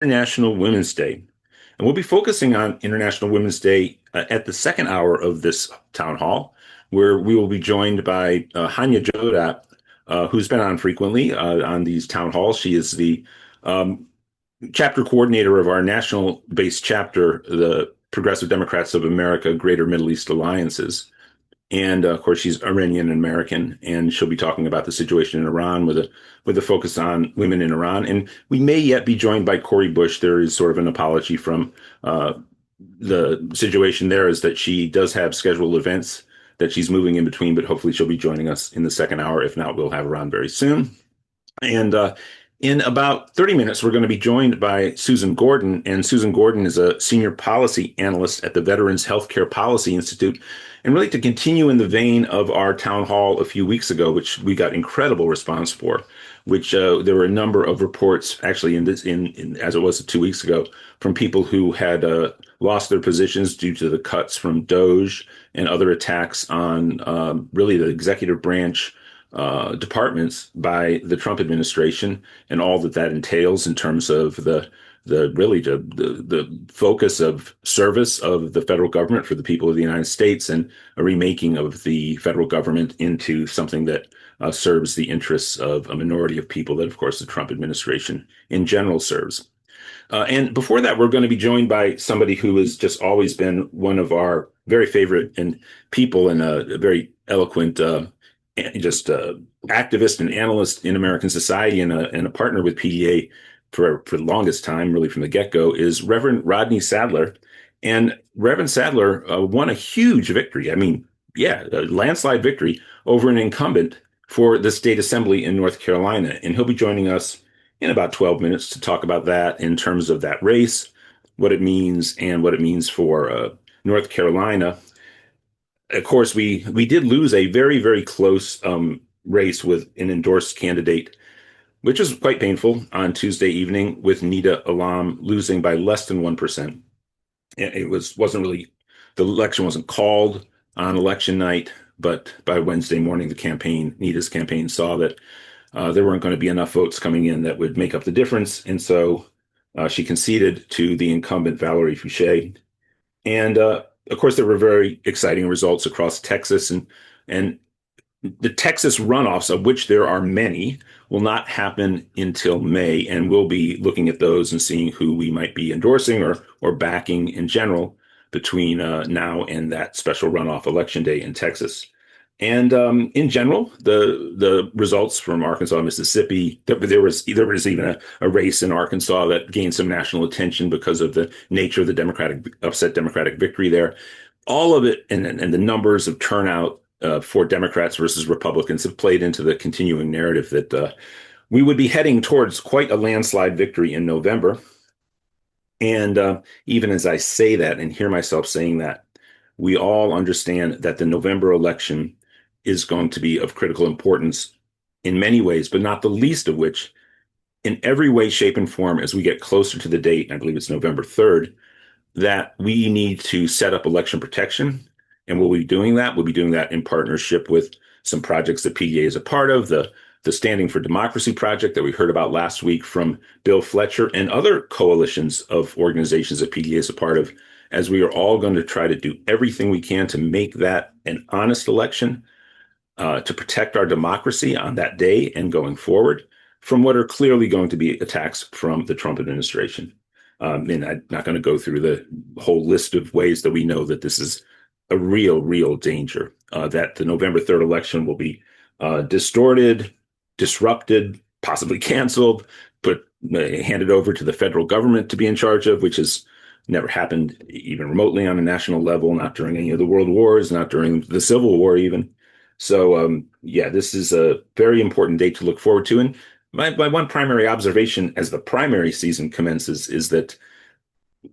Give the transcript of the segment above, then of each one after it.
International Women's Day. And we'll be focusing on International Women's Day at the second hour of this town hall, where we will be joined by Hanieh Jodat, who's been on frequently on these town halls. She is the um, chapter coordinator of our national based chapter, the Progressive Democrats of America Greater Middle East Alliances. And of course, she's Iranian-American, and she'll be talking about the situation in Iran with a focus on women in Iran. And we may yet be joined by Cori Bush. There is sort of an apology from the situation there is that she does have scheduled events that she's moving in between, but hopefully she'll be joining us in the second hour. If not, we'll have her on very soon. And in about 30 minutes, we're going to be joined by Suzanne Gordon. And Suzanne Gordon is a senior policy analyst at the Veterans Healthcare Policy Institute. And really to continue in the vein of our town hall a few weeks ago, which we got incredible response for, which there were a number of reports actually as it was 2 weeks ago from people who had lost their positions due to the cuts from DOGE and other attacks on really the executive branch departments by the Trump administration and all that that entails in terms of the focus of service of the federal government for the people of the United States and a remaking of the federal government into something that serves the interests of a minority of people that, of course, the Trump administration in general serves. And before that, we're going to be joined by somebody who has just always been one of our very favorite and people and a very eloquent activist and analyst in American society and a partner with PDA for the longest time, really from the get-go, is Reverend Rodney Sadler. And Reverend Sadler won a huge victory. I mean, yeah, a landslide victory over an incumbent for the state assembly in North Carolina. And he'll be joining us in about 12 minutes to talk about that in terms of that race, what it means, and what it means for North Carolina. Of course, we did lose a very, very close race with an endorsed candidate, which was quite painful on Tuesday evening, with Nida Alam losing by less than 1%. Wasn't really, the election wasn't called on election night, but by Wednesday morning, Nida's campaign saw that there weren't going to be enough votes coming in that would make up the difference. And so she conceded to the incumbent Valerie Fouché. And of course, there were very exciting results across Texas, and the Texas runoffs, of which there are many, will not happen until May, and we'll be looking at those and seeing who we might be endorsing or backing in general between now and that special runoff election day in Texas. And in general, the results from Arkansas, Mississippi, there was even a race in Arkansas that gained some national attention because of the nature of the upset Democratic victory there. All of it and the numbers of turnout for Democrats versus Republicans have played into the continuing narrative that we would be heading towards quite a landslide victory in November. And even as I say that and hear myself saying that, we all understand that the November election is going to be of critical importance in many ways, but not the least of which, in every way, shape, and form, as we get closer to the date, I believe it's November 3rd, that we need to set up election protection. And we'll be doing that. We'll be doing that in partnership with some projects that PDA is a part of, the Standing for Democracy project that we heard about last week from Bill Fletcher and other coalitions of organizations that PDA is a part of, as we are all going to try to do everything we can to make that an honest election, to protect our democracy on that day and going forward from what are clearly going to be attacks from the Trump administration. And I'm not going to go through the whole list of ways that we know that this is a real, real danger, that the November 3rd election will be distorted, disrupted, possibly canceled, handed over to the federal government to be in charge of, which has never happened even remotely on a national level, not during any of the world wars, not during the Civil War even. So, this is a very important date to look forward to. And my one primary observation as the primary season commences is that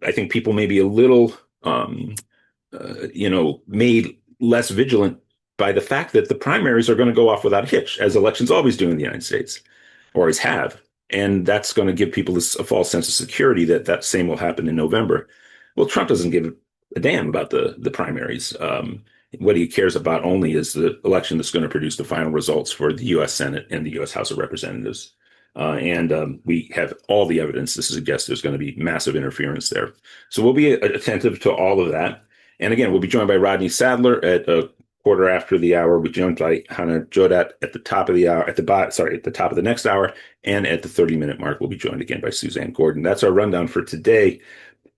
I think people may be a little, made less vigilant by the fact that the primaries are going to go off without a hitch, as elections always do in the United States, or always have. And that's going to give people a false sense of security that same will happen in November. Well, Trump doesn't give a damn about the primaries. What he cares about only is the election that's going to produce the final results for the U.S. Senate and the U.S. House of Representatives. And we have all the evidence to suggest there's going to be massive interference there. So we'll be attentive to all of that. And again, we'll be joined by Rodney Sadler at a quarter after the hour. We'll be joined by Hanieh Jodat at the top of the hour, at the top of the next hour, and at the 30-minute mark, we'll be joined again by Suzanne Gordon. That's our rundown for today.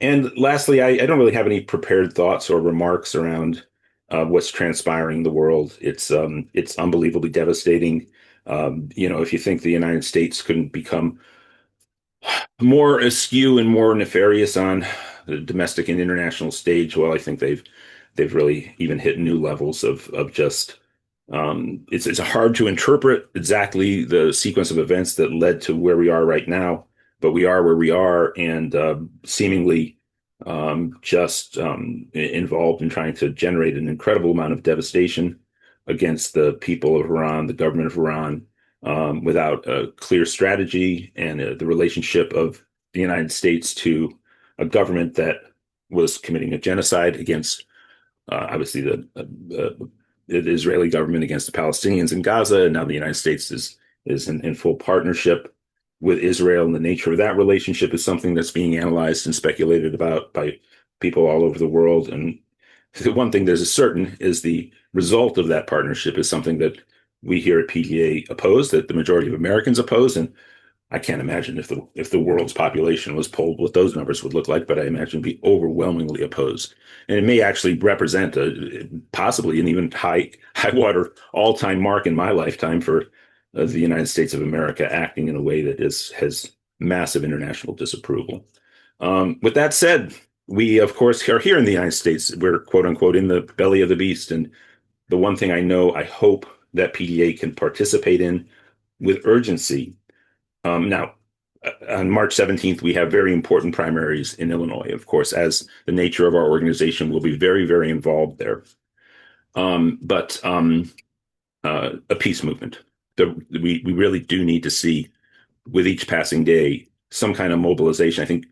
And lastly, I don't really have any prepared thoughts or remarks around what's transpiring in the world. It's unbelievably devastating. If you think the United States couldn't become more askew and more nefarious on the domestic and international stage, well, I think they've really even hit new levels of just it's hard to interpret exactly the sequence of events that led to where we are right now, but we are where we are, and seemingly just involved in trying to generate an incredible amount of devastation against the people of Iran, the government of Iran, without a clear strategy and the relationship of the United States to a government that was committing a genocide against obviously the Israeli government against the Palestinians in Gaza, and now the United States is in full partnership with Israel, and the nature of that relationship is something that's being analyzed and speculated about by people all over the world. And the one thing that is certain is the result of that partnership is something that we here at PDA oppose, that the majority of Americans oppose, and I can't imagine if the world's population was polled what those numbers would look like, but I imagine it'd be overwhelmingly opposed. And it may actually represent possibly an even high water all-time mark in my lifetime for the United States of America acting in a way that has massive international disapproval. With that said, we of course are here in the United States. We're quote unquote in the belly of the beast, and the one thing I hope that PDA can participate in with urgency. Now, on March 17th, we have very important primaries in Illinois, of course, as the nature of our organization will be very, very involved there. But a peace movement. We really do need to see, with each passing day, some kind of mobilization. I think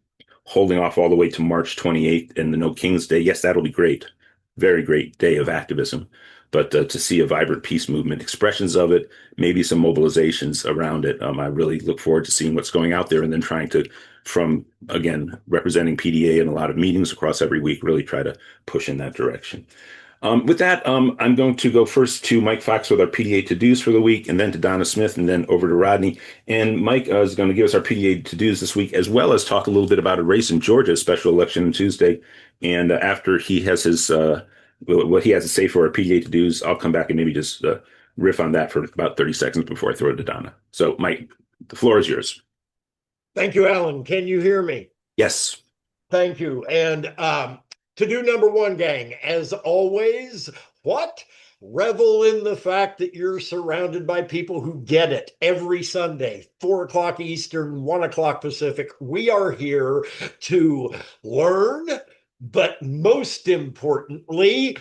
holding off all the way to March 28th and the No Kings Day, yes, that'll be great. Very great day of activism. But to see a vibrant peace movement, expressions of it, maybe some mobilizations around it, I really look forward to seeing what's going out there and then trying to, from, again, representing PDA in a lot of meetings across every week, really try to push in that direction. With that, I'm going to go first to Mike Fox with our PDA to-dos for the week, and then to Donna Smith, and then over to Rodney. And Mike is going to give us our PDA to-dos this week, as well as talk a little bit about a race in Georgia, special election on Tuesday. And after he has his what he has to say for our PDA to-dos, I'll come back and maybe just riff on that for about 30 seconds before I throw it to Donna. So, Mike, the floor is yours. Thank you, Alan. Can you hear me? Yes. Thank you. And to-do number one, gang, as always, what? Revel in the fact that you're surrounded by people who get it every Sunday, 4 o'clock Eastern, 1 o'clock Pacific. We are here to learn, but most importantly,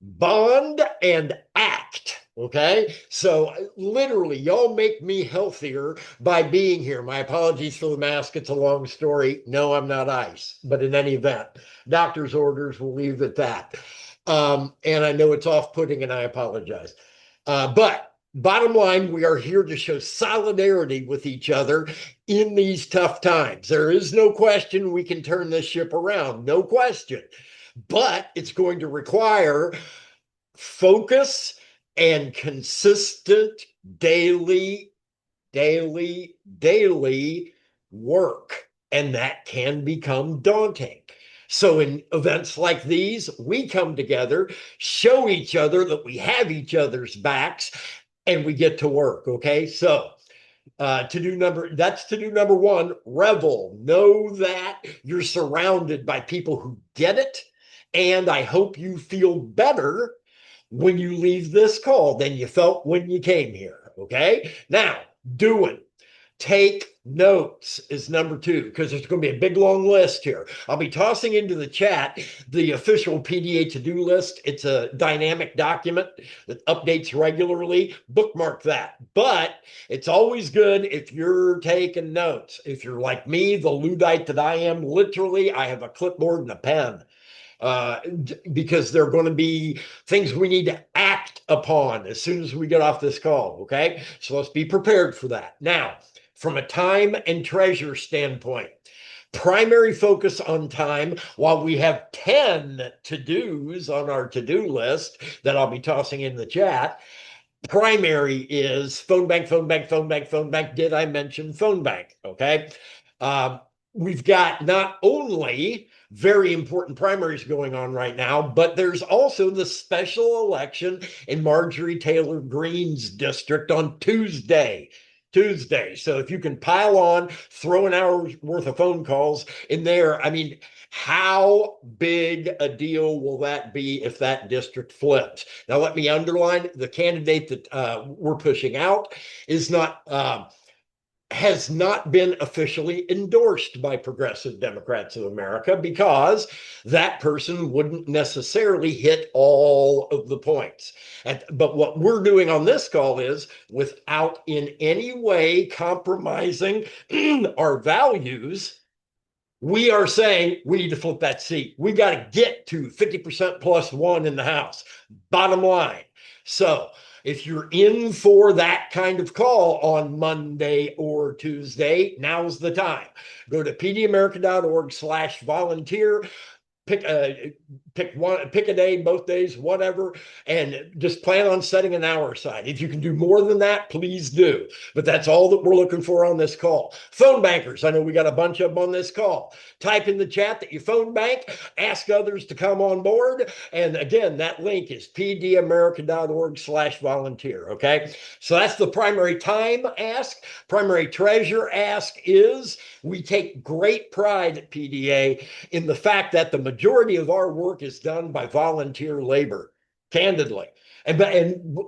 bond and act. Okay. So literally, y'all make me healthier by being here. My apologies for the mask. It's a long story. No, I'm not ice, but in any event, doctor's orders, will leave at that. And I know it's off-putting and I apologize. But bottom line, we are here to show solidarity with each other in these tough times. There is no question we can turn this ship around, no question. But it's going to require focus and consistent daily work. And that can become daunting. So in events like these, we come together, show each other that we have each other's backs, and we get to work, okay? So that's to-do number one, revel. Know that you're surrounded by people who get it, and I hope you feel better when you leave this call than you felt when you came here, okay? Now, doing. Take notes is number two, because there's going to be a big long list here. I'll be tossing into the chat the official PDA to-do list. It's a dynamic document that updates regularly. Bookmark that. But it's always good if you're taking notes. If you're like me, the Luddite that I am, literally, I have a clipboard and a pen. because there are going to be things we need to act upon as soon as we get off this call. Okay. So let's be prepared for that. Now, from a time and treasure standpoint, primary focus on time, while we have 10 to-dos on our to-do list that I'll be tossing in the chat, primary is phone bank, phone bank, phone bank, phone bank. Did I mention phone bank? Okay. We've got not only very important primaries going on right now, but there's also the special election in Marjorie Taylor Greene's district on Tuesday. So if you can pile on, throw an hour's worth of phone calls in there, I mean, how big a deal will that be if that district flips? Now, let me underline the candidate that we're pushing out is not has not been officially endorsed by Progressive Democrats of America because that person wouldn't necessarily hit all of the points. But what we're doing on this call is, without in any way compromising our values, we are saying we need to flip that seat. We got to get to 50% plus one in the House. Bottom line. So if you're in for that kind of call on Monday or Tuesday, now's the time. Go to pdamerica.org/volunteer. Pick a day, both days, whatever, and just plan on setting an hour aside. If you can do more than that, please do. But that's all that we're looking for on this call. Phone bankers, I know we got a bunch of them on this call. Type in the chat that you phone bank, ask others to come on board. And again, that link is pdamerica.org/volunteer. Okay. So that's the primary time ask. Primary treasure ask is, we take great pride at PDA in the fact that the majority of our work is done by volunteer labor, candidly. And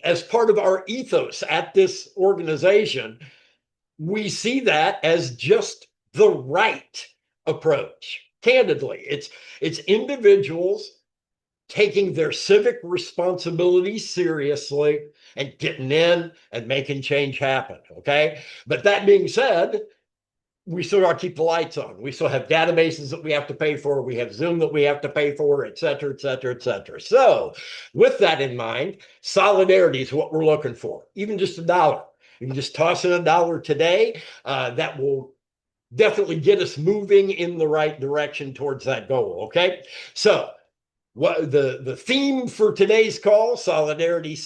as part of our ethos at this organization, we see that as just the right approach. Candidly, it's individuals taking their civic responsibility seriously and getting in and making change happen. Okay. But that being said, we still got to keep the lights on. We still have databases that we have to pay for. We have Zoom that we have to pay for, et cetera, et cetera, et cetera. So with that in mind, solidarity is what we're looking for, even just $1. You can just toss in $1 today. That will definitely get us moving in the right direction towards that goal. Okay. So what the theme for today's call, solidarity,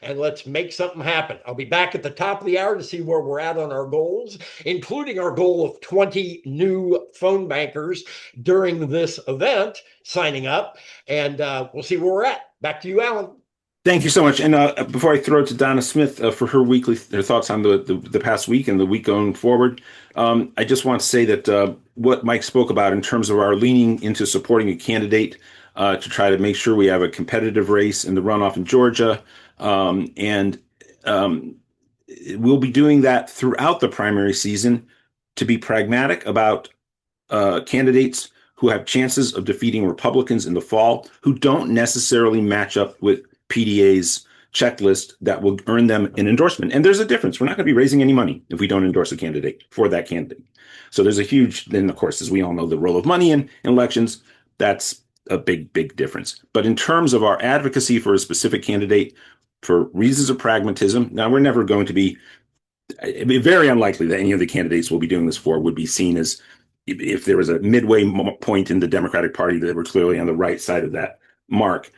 and let's make something happen. I'll be back at the top of the hour to see where we're at on our goals, including our goal of 20 new phone bankers during this event signing up, and we'll see where we're at. Back to you, Alan. Thank you so much. And before I throw it to Donna Smith for her thoughts on the past week and the week going forward, I just want to say that what Mike spoke about in terms of our leaning into supporting a candidate to try to make sure we have a competitive race in the runoff in Georgia, and we'll be doing that throughout the primary season to be pragmatic about candidates who have chances of defeating Republicans in the fall who don't necessarily match up with PDA's checklist that will earn them an endorsement. And there's a difference. We're not going to be raising any money if we don't endorse a candidate for that candidate. So there's a huge, then of course, as we all know, the role of money in elections, that's a big, big difference. But in terms of our advocacy for a specific candidate, for reasons of pragmatism, now we're never going to be, it'd be very unlikely that any of the candidates we'll be doing this for would be seen as, if there was a midway point in the Democratic Party that were clearly on the right side of that mark.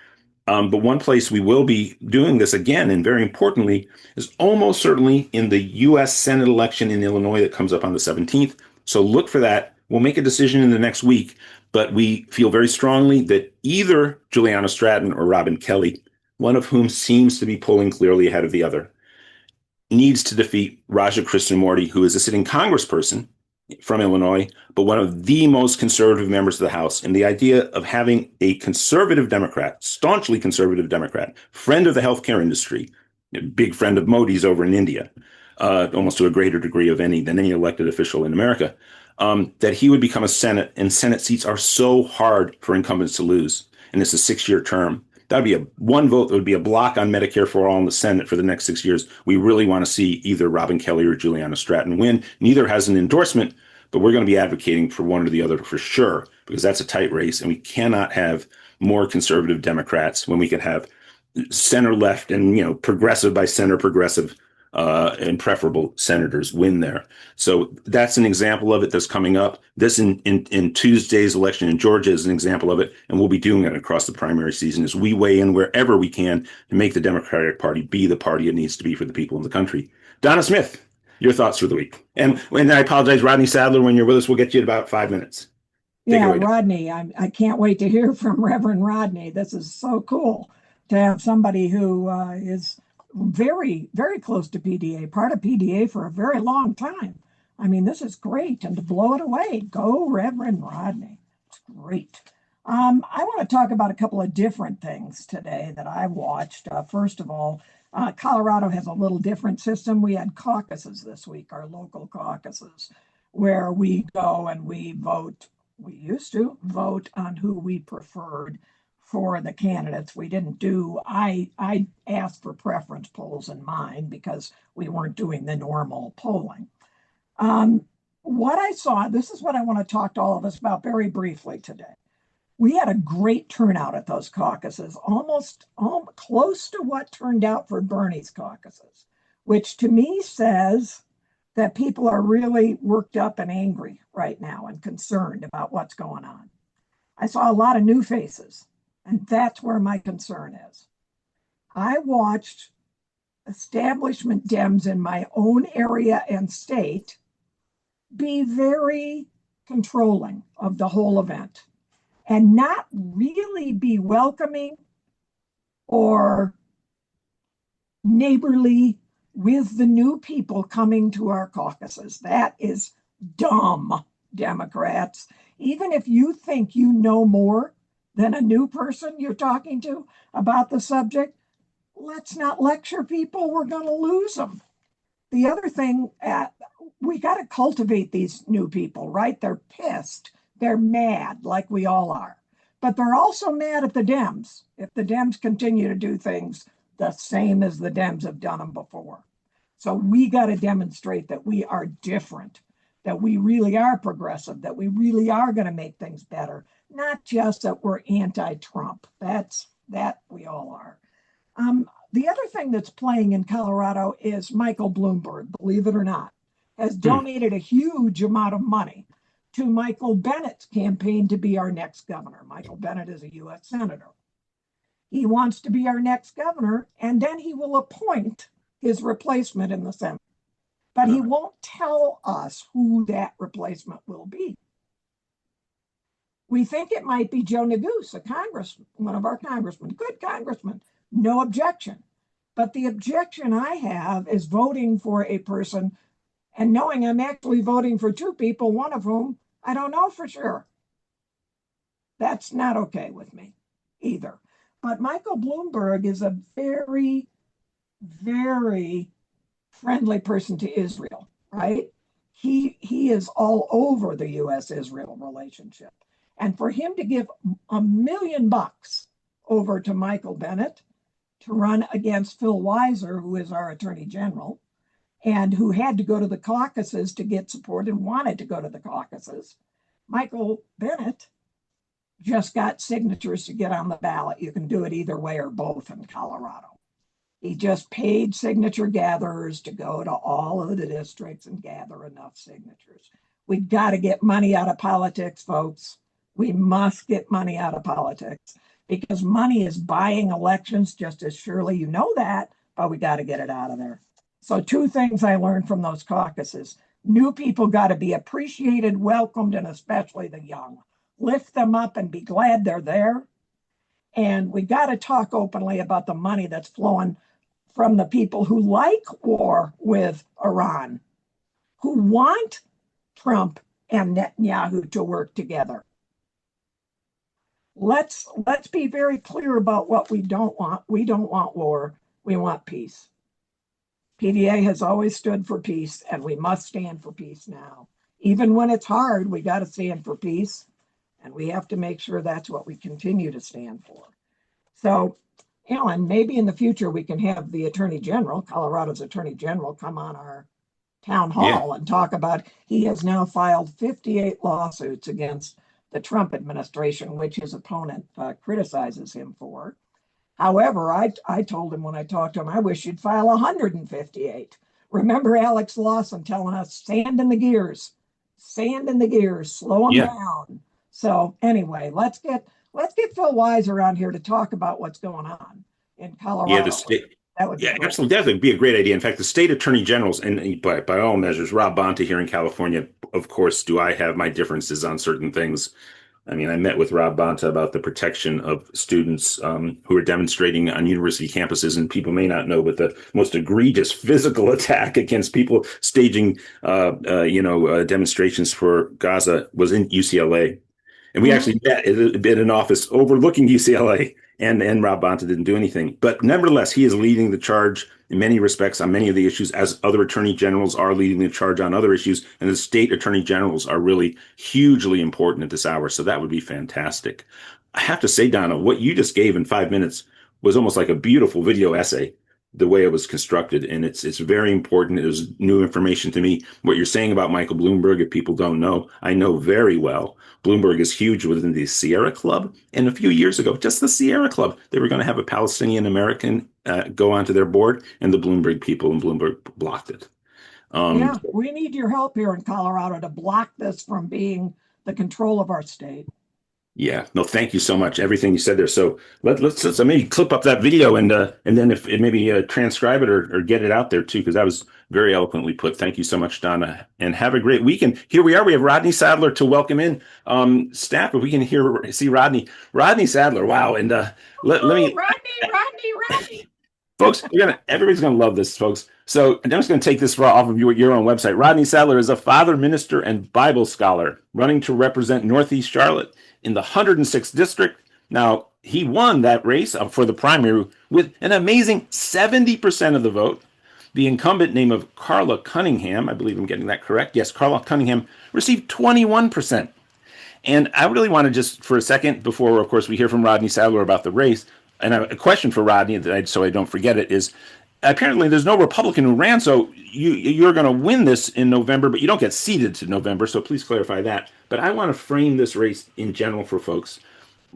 But one place we will be doing this again, and very importantly, is almost certainly in the U.S. Senate election in Illinois that comes up on the 17th. So look for that. We'll make a decision in the next week, but we feel very strongly that either Juliana Stratton or Robin Kelly, one of whom seems to be pulling clearly ahead of the other, needs to defeat Raja Krishnamurti, who is a sitting congressperson from Illinois, but one of the most conservative members of the House. And the idea of having a conservative Democrat, staunchly conservative Democrat, friend of the healthcare industry, a big friend of Modi's over in India, almost to a greater degree than any elected official in America, that he would become a Senate, and Senate seats are so hard for incumbents to lose. And it's a 6-year term. That'd be one vote that would be a block on Medicare for all in the Senate for the next 6 years. We really want to see either Robin Kelly or Juliana Stratton win. Neither has an endorsement, but we're going to be advocating for one or the other for sure, because that's a tight race, and we cannot have more conservative Democrats when we can have center left and progressive by center progressive and preferable senators win there. So that's an example of it that's coming up. This in Tuesday's election in Georgia is an example of it, and we'll be doing it across the primary season as we weigh in wherever we can to make the Democratic Party be the party it needs to be for the people in the country. Donna Smith, your thoughts for the week. And I apologize, Rodney Sadler, when you're with us, we'll get you in about 5 minutes. Yeah, Rodney, I can't wait to hear from Reverend Rodney. This is so cool to have somebody who is very, very close to PDA, part of PDA for a very long time. I mean, this is great. And to blow it away, go Reverend Rodney. It's great. I want to talk about a couple of different things today that I watched. First of all, Colorado has a little different system. We had caucuses this week, our local caucuses, where we go and we vote. We used to vote on who we preferred for the candidates. We didn't do, I asked for preference polls in mine because we weren't doing the normal polling. What I saw, this is what I want to talk to all of us about very briefly today. We had a great turnout at those caucuses, almost close to what turned out for Bernie's caucuses, which to me says that people are really worked up and angry right now and concerned about what's going on. I saw a lot of new faces, and that's where my concern is. I watched establishment Dems in my own area and state be very controlling of the whole event and not really be welcoming or neighborly with the new people coming to our caucuses. That is dumb, Democrats. Even if you think you know more than a new person you're talking to about the subject, let's not lecture people. We're going to lose them. The other thing, we got to cultivate these new people, right? They're pissed. They're mad, like we all are. But they're also mad at the Dems if the Dems continue to do things the same as the Dems have done them before. So we got to demonstrate that we are different, that we really are progressive, that we really are going to make things better, not just that we're anti-Trump. That we all are. The other thing that's playing in Colorado is Michael Bloomberg, believe it or not, has donated a huge amount of money to Michael Bennett's campaign to be our next governor. Michael Bennett is a U.S. Senator. He wants to be our next governor, and then he will appoint his replacement in the Senate. But he won't tell us who that replacement will be. We think it might be Joe Neguse, one of our congressmen, good congressman, no objection. But the objection I have is voting for a person and knowing I'm actually voting for two people, one of whom I don't know for sure. That's not okay with me either. But Michael Bloomberg is a very, very friendly person to Israel, right? He is all over the U.S.-Israel relationship. And for him to give $1 million over to Michael Bennett to run against Phil Weiser, who is our attorney general, and who had to go to the caucuses to get support and wanted to go to the caucuses, Michael Bennett just got signatures to get on the ballot. You can do it either way or both in Colorado. He just paid signature gatherers to go to all of the districts and gather enough signatures. We got to get money out of politics, folks. We must get money out of politics because money is buying elections just as surely. You know that, but we got to get it out of there. So two things I learned from those caucuses. New people got to be appreciated, welcomed, and especially the young. Lift them up and be glad they're there. And we got to talk openly about the money that's flowing from the people who like war with Iran, who want Trump and Netanyahu to work together. Let's be very clear about what we don't want. We don't want war. We want peace. PDA has always stood for peace, and we must stand for peace now. Even when it's hard, we got to stand for peace, and we have to make sure that's what we continue to stand for. So, Alan, maybe in the future we can have the Attorney General, Colorado's Attorney General, come on our town Yeah. hall and talk about he has now filed 58 lawsuits against the Trump administration, which his opponent criticizes him for. However, I told him when I talked to him, I wish you'd file 158. Remember Alex Lawson telling us, sand in the gears, slow them Yeah. down. So anyway, let's get Phil Wise around here to talk about what's going on in Yeah, Colorado. the state. That would be Yeah, great. absolutely. That would be a great idea. In fact, the state attorney generals, and by all measures, Rob Bonta here in California, of course, do I have my differences on certain things. I mean, I met with Rob Bonta about the protection of students who are demonstrating on university campuses, and people may not know, but the most egregious physical attack against people staging, demonstrations for Gaza was in UCLA. And we actually met in an office overlooking UCLA, and Rob Bonta didn't do anything. But nevertheless, he is leading the charge in many respects on many of the issues, as other attorney generals are leading the charge on other issues. And the state attorney generals are really hugely important at this hour. So that would be fantastic. I have to say, Donna, what you just gave in 5 minutes was almost like a beautiful video essay, the way it was constructed. And it's very important. It was new information to me. What you're saying about Michael Bloomberg, if people don't know, I know very well. Bloomberg is huge within the Sierra Club. And a few years ago, just the Sierra Club, they were going to have a Palestinian American go onto their board, and the Bloomberg people and Bloomberg blocked it. Yeah, we need your help here in Colorado to block this from being the control of our state. Yeah, no, thank you so much. Everything you said there. So let's maybe clip up that video and then if it maybe transcribe it or get it out there too, because that was very eloquently put. Thank you so much, Donna, and have a great weekend. Here we are. We have Rodney Sadler to welcome in. Staff, if we can see Rodney Sadler. Wow, and let me Rodney. folks, everybody's gonna love this, folks. So I'm just gonna take this off of your own website. Rodney Sadler is a father, minister, and Bible scholar running to represent Northeast Charlotte in the 106th district. Now, he won that race for the primary with an amazing 70% of the vote. The incumbent, name of Carla Cunningham, I believe I'm getting that correct. Yes, Carla Cunningham received 21%. And I really want to just, for a second, before, of course, we hear from Rodney Sadler about the race, and a question for Rodney, so I don't forget it, is apparently there's no Republican who ran, so you're going to win this in November, but you don't get seated to November, so please clarify that. But I want to frame this race in general for folks.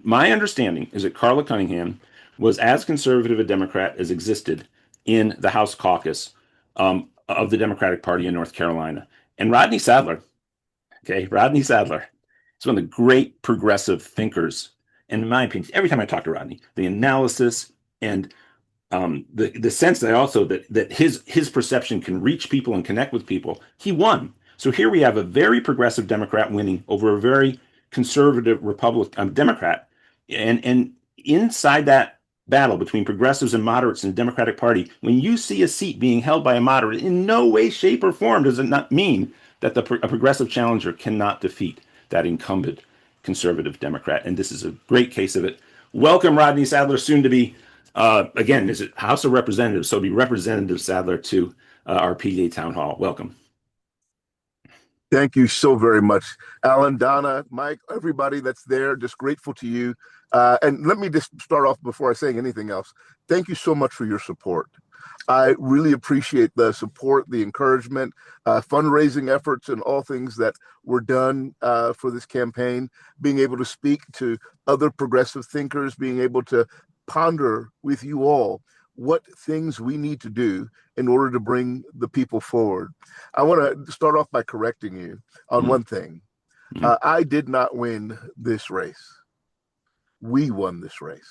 My understanding is that Carla Cunningham was as conservative a Democrat as existed in the House caucus of the Democratic Party in North Carolina. And Rodney Sadler is one of the great progressive thinkers. And in my opinion, every time I talk to Rodney, the analysis and the sense that also that his perception can reach people and connect with people, he won. So here we have a very progressive Democrat winning over a very conservative Republican Democrat, and inside that battle between progressives and moderates in the Democratic Party, when you see a seat being held by a moderate, in no way, shape, or form does it not mean that a progressive challenger cannot defeat that incumbent conservative Democrat. And this is a great case of it. Welcome, Rodney Sadler, soon to be, again, is it House of Representatives? So be Representative Sadler to our PDA Town Hall. Welcome. Thank you so very much, Alan, Donna, Mike, everybody that's there. Just grateful to you. And let me just start off before I say anything else. Thank you so much for your support. I really appreciate the support, the encouragement, fundraising efforts, and all things that were done for this campaign. Being able to speak to other progressive thinkers, being able to ponder with you all what things we need to do in order to bring the people forward. I want to start off by correcting you on one thing. I did not win this race. We won this race.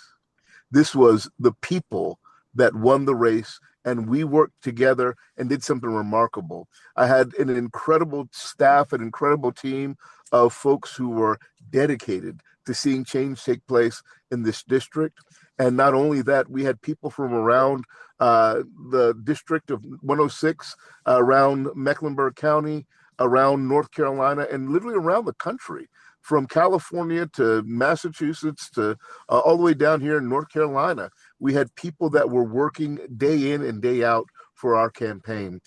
This was the people that won the race, and we worked together and did something remarkable. I had an incredible staff, an incredible team of folks who were dedicated to seeing change take place in this district. And not only that, we had people from around the district of 106, around Mecklenburg County, around North Carolina, and literally around the country, from California to Massachusetts to all the way down here in North Carolina. We had people that were working day in and day out for our campaign.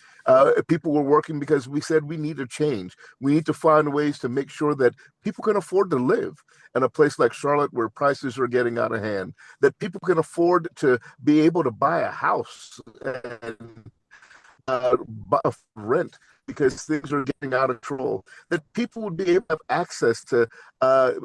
People were working because we said we need a change. We need to find ways to make sure that people can afford to live in a place like Charlotte where prices are getting out of hand, that people can afford to be able to buy a house and rent because things are getting out of control, that people would be able to have access to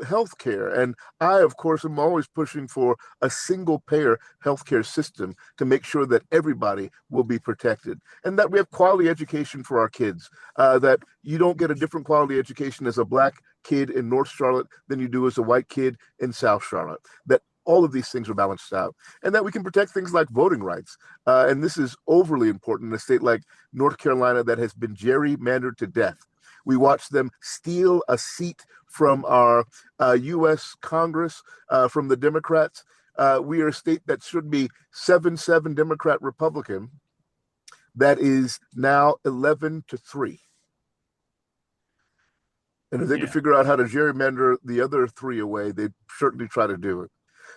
health care. And I, of course, am always pushing for a single payer healthcare system to make sure that everybody will be protected and that we have quality education for our kids, that you don't get a different quality education as a Black kid in North Charlotte than you do as a white kid in South Charlotte, that all of these things are balanced out, and that we can protect things like voting rights. And this is overly important in a state like North Carolina that has been gerrymandered to death. We watched them steal a seat from our U.S. Congress, from the Democrats. We are a state that should be 7-7 Democrat Republican. That is now 11-3. And if they could figure out how to gerrymander the other 3 away, they'd certainly try to do it.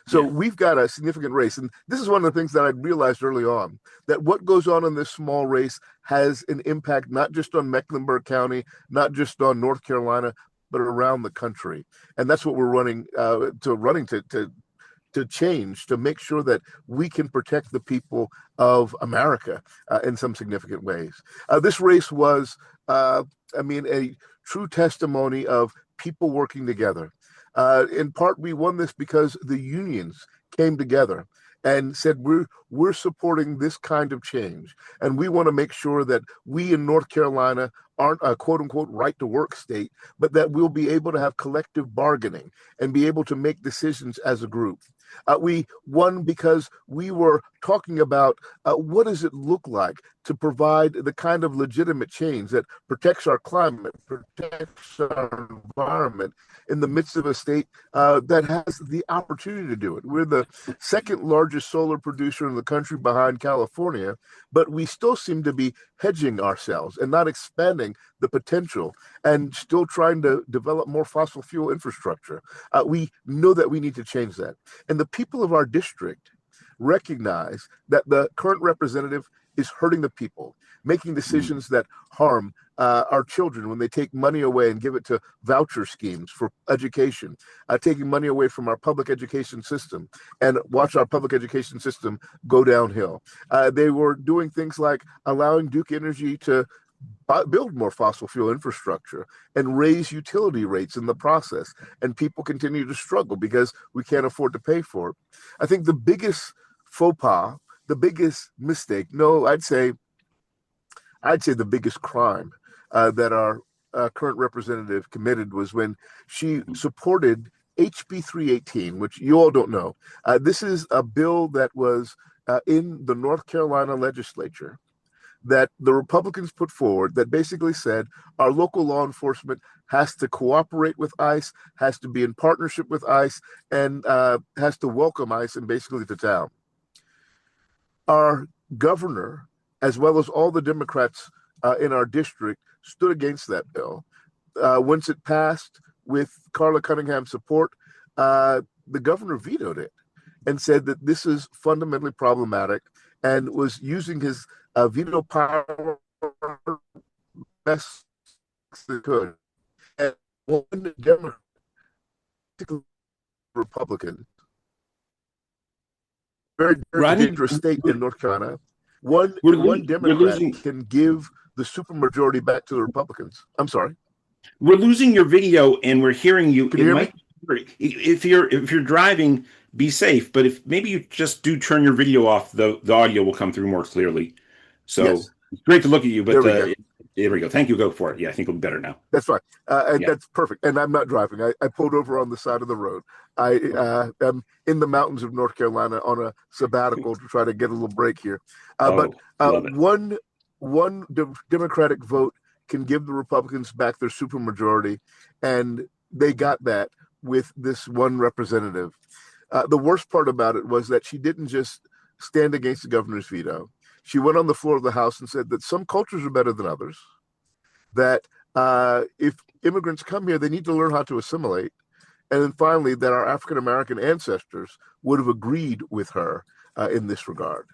So we've got a significant race. And this is one of the things that I realized early on, that what goes on in this small race has an impact not just on Mecklenburg County, not just on North Carolina, but around the country. And that's what we're running to change, to make sure that we can protect the people of America in some significant ways. This race was, a true testimony of people working together. In part, we won this because the unions came together and said, we're supporting this kind of change. And we want to make sure that we in North Carolina aren't a quote unquote right to work state, but that we'll be able to have collective bargaining and be able to make decisions as a group. We won because we were talking about what does it look like to provide the kind of legitimate change that protects our climate, protects our environment in the midst of a state that has the opportunity to do it. We're the second largest solar producer in the country behind California, but we still seem to be hedging ourselves and not expanding the potential and still trying to develop more fossil fuel infrastructure. We know that we need to change that. And the people of our district recognize that the current representative is hurting the people, making decisions that harm our children when they take money away and give it to voucher schemes for education, taking money away from our public education system and watch our public education system go downhill. They were doing things like allowing Duke Energy to build more fossil fuel infrastructure and raise utility rates in the process. And people continue to struggle because we can't afford to pay for it. I think the biggest faux pas, the biggest mistake, I'd say the biggest crime that our current representative committed was when she supported HB 318, which you all don't know. This is a bill that was in the North Carolina legislature that the Republicans put forward that basically said our local law enforcement has to cooperate with ICE, has to be in partnership with ICE, and has to welcome ICE and basically to town. Our governor, as well as all the Democrats in our district, stood against that bill. Once it passed with Carla Cunningham's support, the governor vetoed it and said that this is fundamentally problematic and was using his veto power best they could. And one Democrat, Republican, very dangerous state in North Carolina, one Democrat can give the supermajority back to the Republicans. I'm sorry. We're losing your video and we're hearing you. Can you hear me? If you're driving, be safe. But if maybe you just do turn your video off, the audio will come through more clearly. So yes. It's great to look at you, but there we go. Thank you. Go for it. Yeah, I think it'll be better now. That's fine. That's perfect. And I'm not driving. I pulled over on the side of the road. I am in the mountains of North Carolina on a sabbatical to try to get a little break here. But one Democratic vote can give the Republicans back their supermajority, and they got that with this one representative. The worst part about it was that she didn't just stand against the governor's veto. She went on the floor of the House and said that some cultures are better than others, that if immigrants come here, they need to learn how to assimilate. And then finally, that our African-American ancestors would have agreed with her in this regard.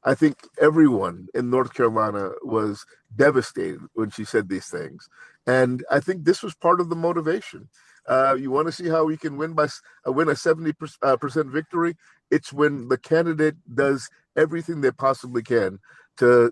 I think everyone in North Carolina was devastated when she said these things. And I think this was part of the motivation. You want to see how we can win a 70% victory? It's when the candidate does everything they possibly can to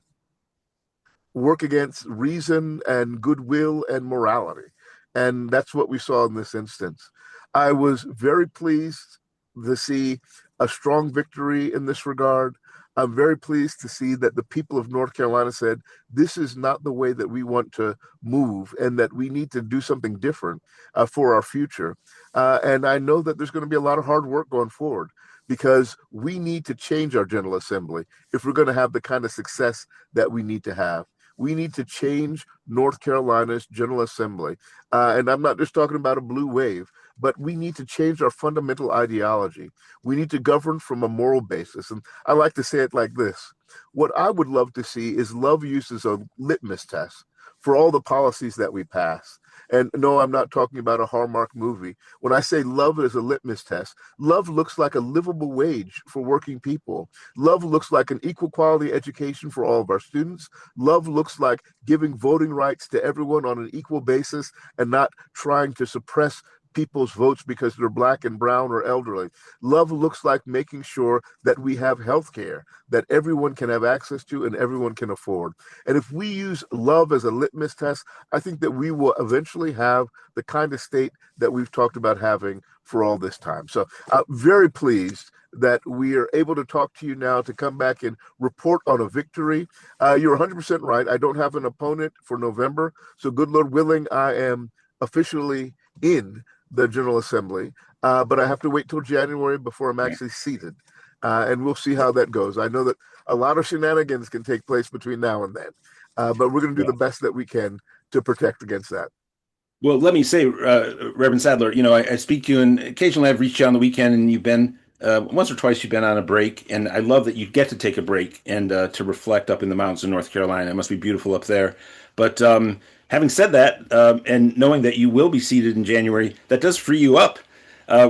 work against reason and goodwill and morality. And that's what we saw in this instance. I was very pleased to see a strong victory in this regard. I'm very pleased to see that the people of North Carolina said, this is not the way that we want to move, and that we need to do something different for our future. And I know that there's going to be a lot of hard work going forward, because we need to change our General Assembly if we're going to have the kind of success that we need to have. We need to change North Carolina's General Assembly. And I'm not just talking about a blue wave, but we need to change our fundamental ideology. We need to govern from a moral basis. And I like to say it like this. What I would love to see is love used as a litmus test for all the policies that we pass. And no, I'm not talking about a Hallmark movie. When I say love as a litmus test, love looks like a livable wage for working people. Love looks like an equal quality education for all of our students. Love looks like giving voting rights to everyone on an equal basis and not trying to suppress people's votes because they're black and brown or elderly. Love looks like making sure that we have health care that everyone can have access to and everyone can afford. And if we use love as a litmus test, I think that we will eventually have the kind of state that we've talked about having for all this time. So very pleased that we are able to talk to you now to come back and report on a victory. You're 100% right. I don't have an opponent for November. So good Lord willing, I am officially in the General Assembly, but I have to wait till January before I'm actually seated, and we'll see how that goes. I know that a lot of shenanigans can take place between now and then, but we're going to do the best that we can to protect against that. Well, let me say, Reverend Sadler, I speak to you, and occasionally I've reached you on the weekend, and you've been once or twice you've been on a break, and I love that you get to take a break and to reflect up in the mountains of North Carolina. It must be beautiful up there. But having said that, and knowing that you will be seated in January, that does free you up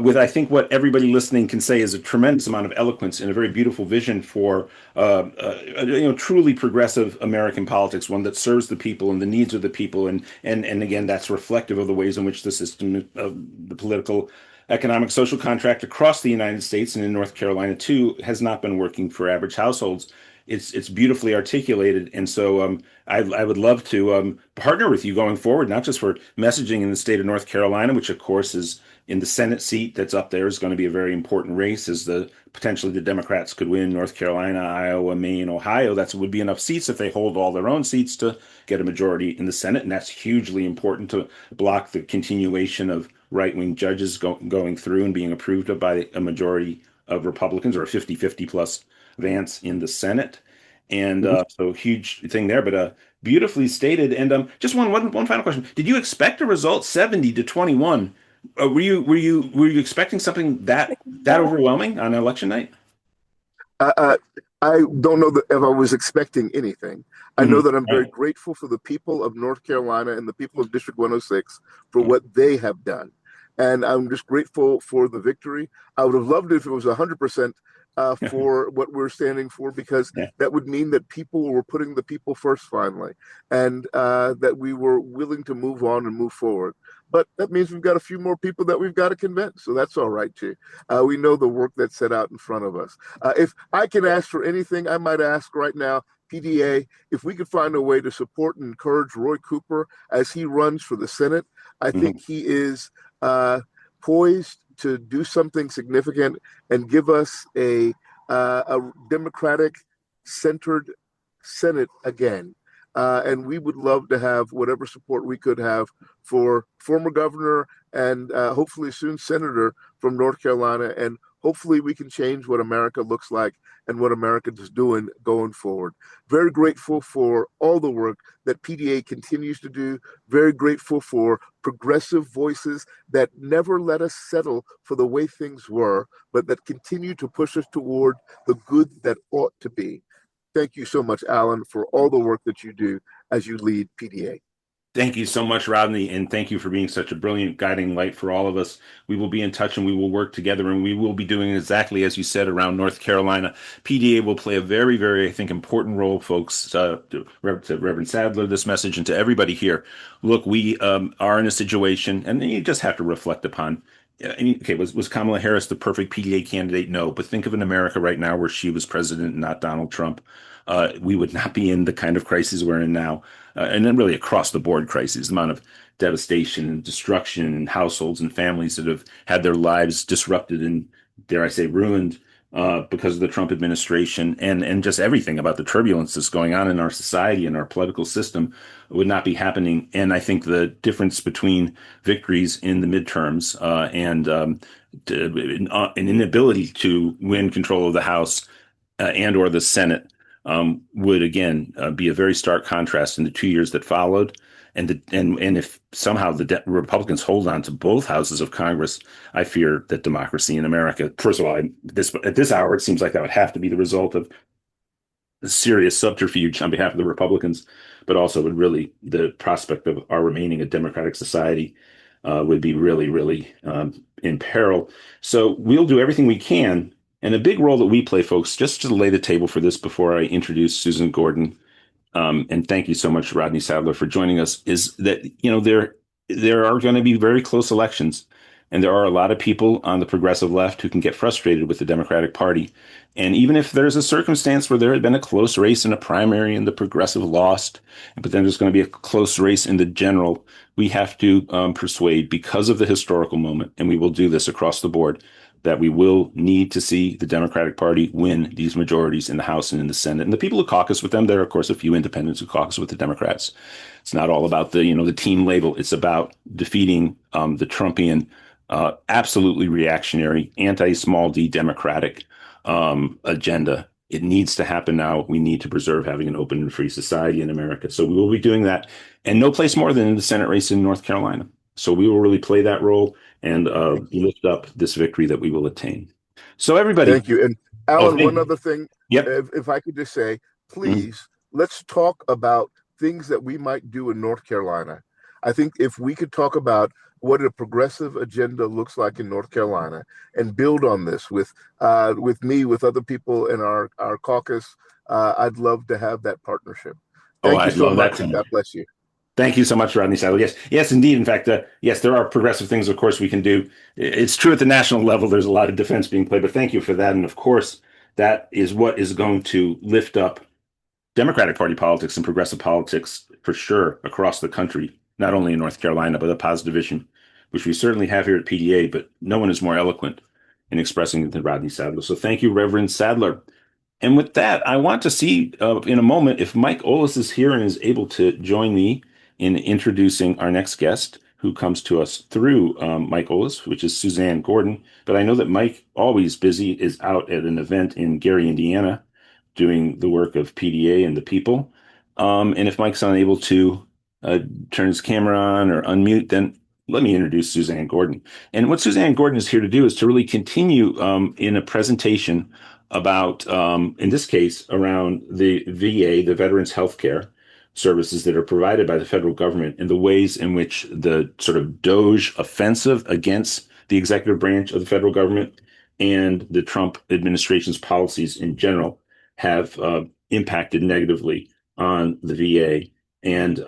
with, I think, what everybody listening can say is a tremendous amount of eloquence and a very beautiful vision for truly progressive American politics, one that serves the people and the needs of the people, and again, that's reflective of the ways in which the system of the political, economic, social contract across the United States and in North Carolina too has not been working for average households. It's beautifully articulated, and so I would love to partner with you going forward, not just for messaging in the state of North Carolina, which of course is in the Senate seat that's up there, is going to be a very important race, as potentially the Democrats could win North Carolina, Iowa, Maine, Ohio. That would be enough seats if they hold all their own seats to get a majority in the Senate, and that's hugely important to block the continuation of right-wing judges going through and being approved of by a majority of Republicans, or a 50-50 plus Vance in the Senate. And so huge thing there, but beautifully stated. And just one final question. Did you expect a result 70-21? Were you expecting something that overwhelming on election night? I don't know that if I was expecting anything. I know that I'm very grateful for the people of North Carolina and the people of District 106 for what they have done. And I'm just grateful for the victory. I would have loved it if it was 100% for what we're standing for, because that would mean that people were putting the people first finally, and that we were willing to move on and move forward. But that means we've got a few more people that we've got to convince. So that's all right, too. We know the work that's set out in front of us. If I can ask for anything, I might ask right now, PDA, if we could find a way to support and encourage Roy Cooper as he runs for the Senate. I think he is poised to do something significant and give us a Democratic-centered Senate again. And we would love to have whatever support we could have for former governor and hopefully soon senator from North Carolina. And hopefully we can change what America looks like and what America is doing going forward. Very grateful for all the work that PDA continues to do. Very grateful for progressive voices that never let us settle for the way things were, but that continue to push us toward the good that ought to be. Thank you so much, Alan, for all the work that you do as you lead PDA. Thank you so much, Rodney, and thank you for being such a brilliant guiding light for all of us. We will be in touch and we will work together, and we will be doing exactly as you said around North Carolina. PDA will play a very, very, I think, important role, folks, to Reverend Sadler, this message, and to everybody here. Look, we are in a situation, and you just have to reflect upon. Okay, was Kamala Harris the perfect PDA candidate? No, but think of an America right now where she was president and not Donald Trump. we would not be in the kind of crisis we're in now, and then really across the board crises, the amount of devastation and destruction in households and families that have had their lives disrupted and, dare I say, ruined because of the Trump administration, and just everything about the turbulence that's going on in our society and our political system would not be happening. And I think the difference between victories in the midterms and an inability to win control of the House and or the Senate would again be a very stark contrast in the 2 years that followed. And if somehow the Republicans hold on to both houses of Congress, I fear that democracy in America, first of all, at this hour, it seems like that would have to be the result of a serious subterfuge on behalf of the Republicans, but also would really, the prospect of our remaining a democratic society would be really, really in peril. So we'll do everything we can. And a big role that we play, folks, just to lay the table for this before I introduce Suzanne Gordon, and thank you so much, Rodney Sadler, for joining us, is that, there are going to be very close elections. And there are a lot of people on the progressive left who can get frustrated with the Democratic Party. And even if there's a circumstance where there had been a close race in a primary and the progressive lost, but then there's going to be a close race in the general, we have to persuade, because of the historical moment, and we will do this across the board, that we will need to see the Democratic Party win these majorities in the House and in the Senate. And the people who caucus with them, there are, of course, a few independents who caucus with the Democrats. It's not all about the team label. It's about defeating the Trumpian, absolutely reactionary, anti-small d Democratic agenda. It needs to happen now. We need to preserve having an open and free society in America. So we will be doing that. And no place more than in the Senate race in North Carolina. So we will really play that role and lift up this victory that we will attain. So everybody. Thank you. And Alan, one other thing, yep. if I could just say, please, let's talk about things that we might do in North Carolina. I think if we could talk about what a progressive agenda looks like in North Carolina and build on this with me, with other people in our caucus, I'd love to have that partnership. Thank you so much, and God bless you. Thank you so much, Rodney Sadler. Yes, indeed. In fact, yes, there are progressive things, of course, we can do. It's true at the national level, there's a lot of defense being played, but thank you for that. And of course, that is what is going to lift up Democratic Party politics and progressive politics for sure across the country, not only in North Carolina, but a positive vision, which we certainly have here at PDA, but no one is more eloquent in expressing it than Rodney Sadler. So thank you, Reverend Sadler. And with that, I want to see in a moment if Mike Olis is here and is able to join me in introducing our next guest, who comes to us through Mike Olis, which is Suzanne Gordon. But I know that Mike, always busy, is out at an event in Gary, Indiana, doing the work of PDA and the people. And if Mike's unable to turn his camera on or unmute, then let me introduce Suzanne Gordon. And what Suzanne Gordon is here to do is to really continue in a presentation about, in this case, around the VA, the Veterans Healthcare services that are provided by the federal government, and the ways in which the sort of DOGE offensive against the executive branch of the federal government and the Trump administration's policies in general have impacted negatively on the VA, and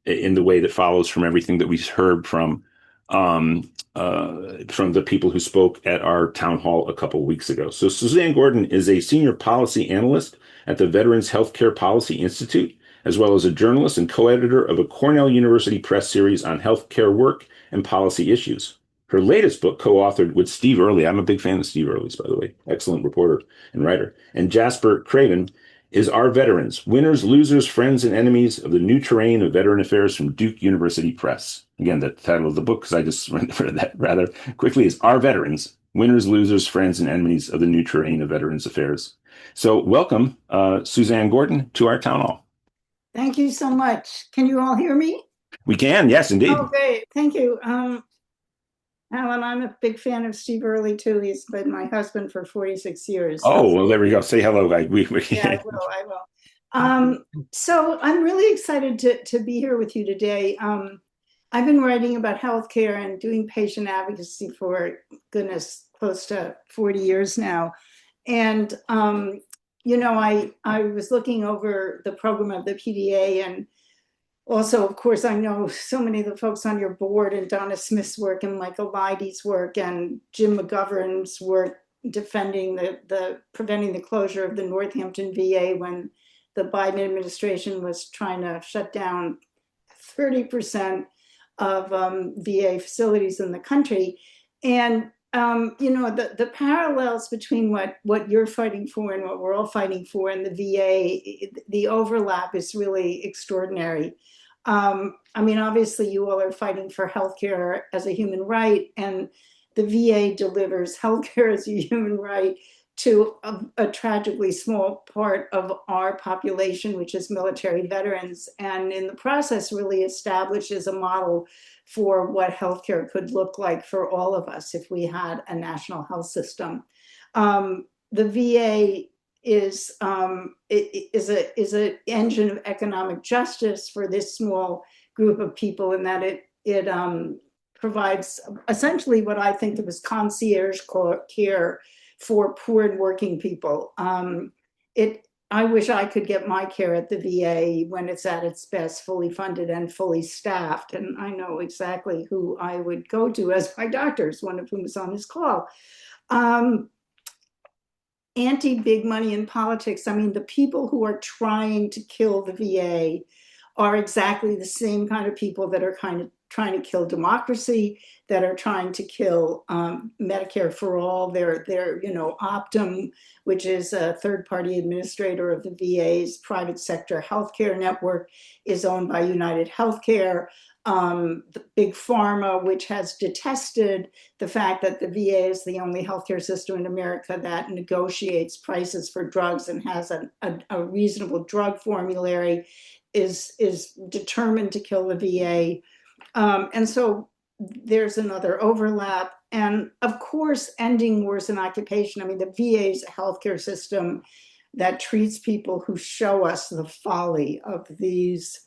in the way that follows from everything that we heard from the people who spoke at our town hall a couple of weeks ago. So Suzanne Gordon is a senior policy analyst at the Veterans Healthcare Policy Institute, as well as a journalist and co-editor of a Cornell University Press series on healthcare work and policy issues. Her latest book, co-authored with Steve Early, I'm a big fan of Steve Early's, by the way, excellent reporter and writer, and Jasper Craven, is Our Veterans, Winners, Losers, Friends, and Enemies of the New Terrain of Veteran Affairs from Duke University Press. Again, the title of the book, because I just read that rather quickly, is Our Veterans, Winners, Losers, Friends, and Enemies of the New Terrain of Veterans Affairs. So welcome, Suzanne Gordon, to our town hall. Thank you so much. Can you all hear me? We can, yes, indeed. Oh, great. Thank you. Alan, I'm a big fan of Steve Early, too. He's been my husband for 46 years. Oh, well, there we go. Say hello. Yeah, I will. So I'm really excited to be here with you today. I've been writing about healthcare and doing patient advocacy for, goodness, close to 40 years now. And I was looking over the program of the PDA, and also, of course, I know so many of the folks on your board, and Donna Smith's work and Michael Leidy's work and Jim McGovern's work defending the preventing the closure of the Northampton VA when the Biden administration was trying to shut down 30% of VA facilities in the country. And the parallels between what you're fighting for and what we're all fighting for in the VA, the overlap is really extraordinary. Obviously you all are fighting for healthcare as a human right, and the VA delivers healthcare as a human right to a tragically small part of our population, which is military veterans, and in the process really establishes a model for what healthcare could look like for all of us if we had a national health system. The VA is an engine of economic justice for this small group of people, in that it provides essentially what I think of as concierge care for poor and working people. I wish I could get my care at the VA when it's at its best, fully funded and fully staffed. And I know exactly who I would go to as my doctors, one of whom is on this call. Anti-big money in politics. The people who are trying to kill the VA are exactly the same kind of people that are kind of trying to kill democracy, that are trying to kill Medicare for all. They're Optum, which is a third-party administrator of the VA's private sector healthcare network, is owned by United Healthcare. The Big Pharma, which has detested the fact that the VA is the only healthcare system in America that negotiates prices for drugs and has a reasonable drug formulary, is determined to kill the VA. And so there's another overlap. And of course, ending wars and occupation. The VA is a healthcare system that treats people who show us the folly of these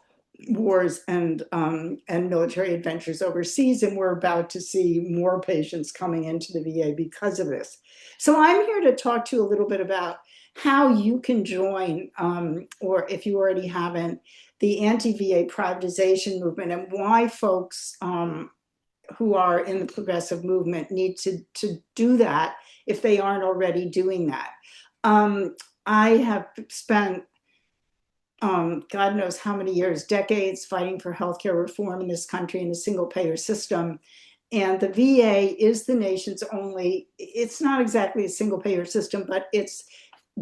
wars and military adventures overseas. And we're about to see more patients coming into the VA because of this. So I'm here to talk to you a little bit about how you can join, or if you already haven't, the anti-VA privatization movement, and why folks who are in the progressive movement need to do that if they aren't already doing that. I have spent God knows how many years, decades, fighting for healthcare reform in this country in a single payer system. And the VA is the nation's only, it's not exactly a single payer system, but it's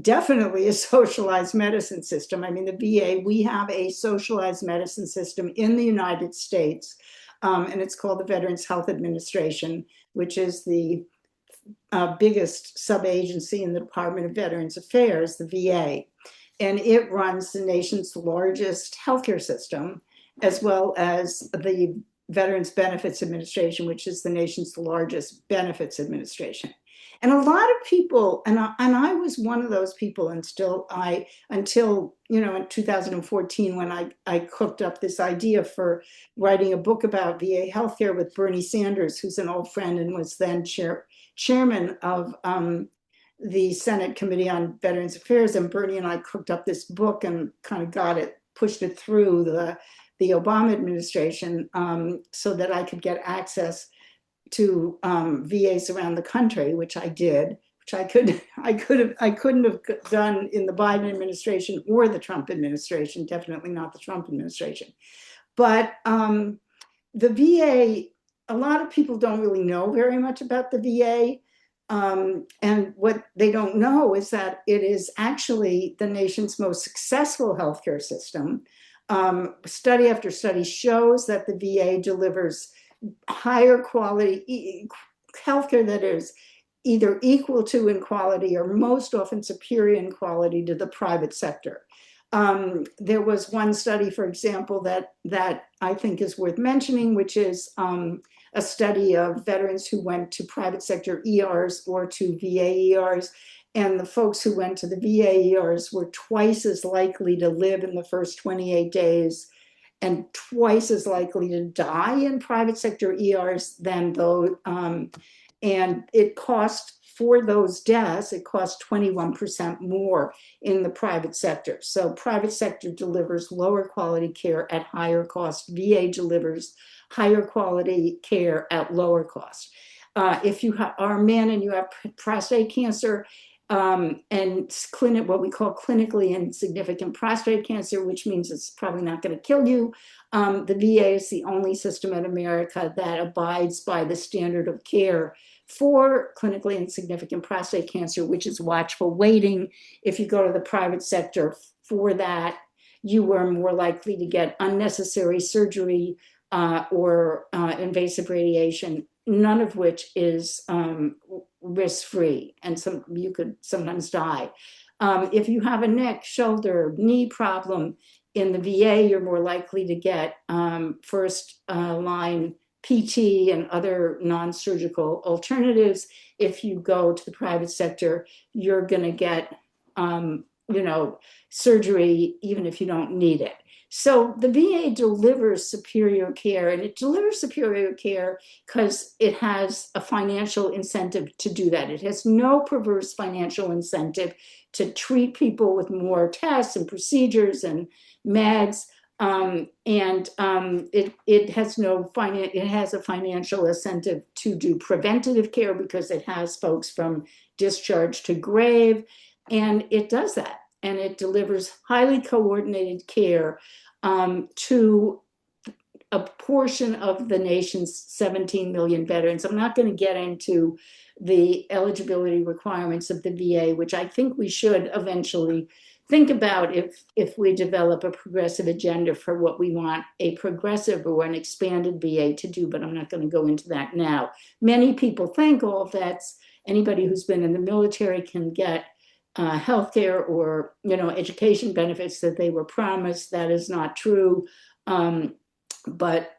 definitely a socialized medicine system. The VA, we have a socialized medicine system in the United States, and it's called the Veterans Health Administration, which is the biggest sub-agency in the Department of Veterans Affairs, the VA. And it runs the nation's largest healthcare system, as well as the Veterans Benefits Administration, which is the nation's largest benefits administration. And a lot of people, and I was one of those people, until in 2014, when I cooked up this idea for writing a book about VA healthcare with Bernie Sanders, who's an old friend and was then chairman of the Senate Committee on Veterans Affairs. And Bernie and I cooked up this book and kind of pushed it through the Obama administration, so that I could get access to VAs around the country, which I did, which I couldn't have done in the Biden administration or the Trump administration, definitely not the Trump administration. But the VA, a lot of people don't really know very much about the VA. And what they don't know is that it is actually the nation's most successful healthcare system. Study after study shows that the VA delivers higher quality healthcare that is either equal to in quality or most often superior in quality to the private sector. There was one study, for example, that I think is worth mentioning, which is a study of veterans who went to private sector ERs or to VA ERs. And the folks who went to the VA ERs were twice as likely to live in the first 28 days and twice as likely to die in private sector ERs than those. And it cost, for those deaths, it cost 21% more in the private sector. So private sector delivers lower quality care at higher cost. VA delivers higher quality care at lower cost. If you are a man and you have prostate cancer, and what we call clinically insignificant prostate cancer, which means it's probably not going to kill you. The VA is the only system in America that abides by the standard of care for clinically insignificant prostate cancer, which is watchful waiting. If you go to the private sector for that, you are more likely to get unnecessary surgery or invasive radiation, none of which is risk-free, and you could sometimes die. If you have a neck, shoulder, knee problem in the VA, you're more likely to get first line PT and other non-surgical alternatives. If you go to the private sector, you're going to get surgery even if you don't need it. So the VA delivers superior care, and it delivers superior care because it has a financial incentive to do that. It has no perverse financial incentive to treat people with more tests and procedures and meds. It has a financial incentive to do preventative care because it has folks from discharge to grave, and it does that. And it delivers highly coordinated care to a portion of the nation's 17 million veterans. I'm not going to get into the eligibility requirements of the VA, which I think we should eventually think about if we develop a progressive agenda for what we want a progressive or an expanded VA to do, but I'm not going to go into that now. Many people think all vets, anybody who's been in the military can get healthcare or education benefits that they were promised. That is not true, but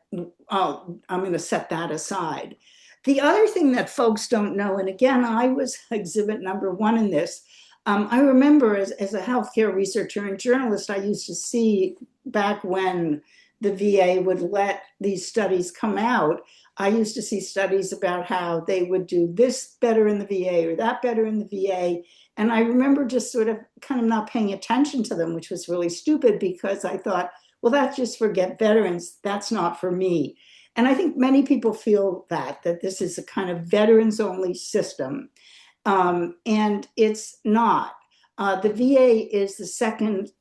I'm going to set that aside. The other thing that folks don't know, and again, I was exhibit number one in this. I remember as a healthcare researcher and journalist, I used to see back when the VA would let these studies come out. I used to see studies about how they would do this better in the VA or that better in the VA. And I remember just sort of kind of not paying attention to them, which was really stupid because I thought, well, that's just for veterans. That's not for me. And I think many people feel that this is a kind of veterans only system. And it's not. The VA is the second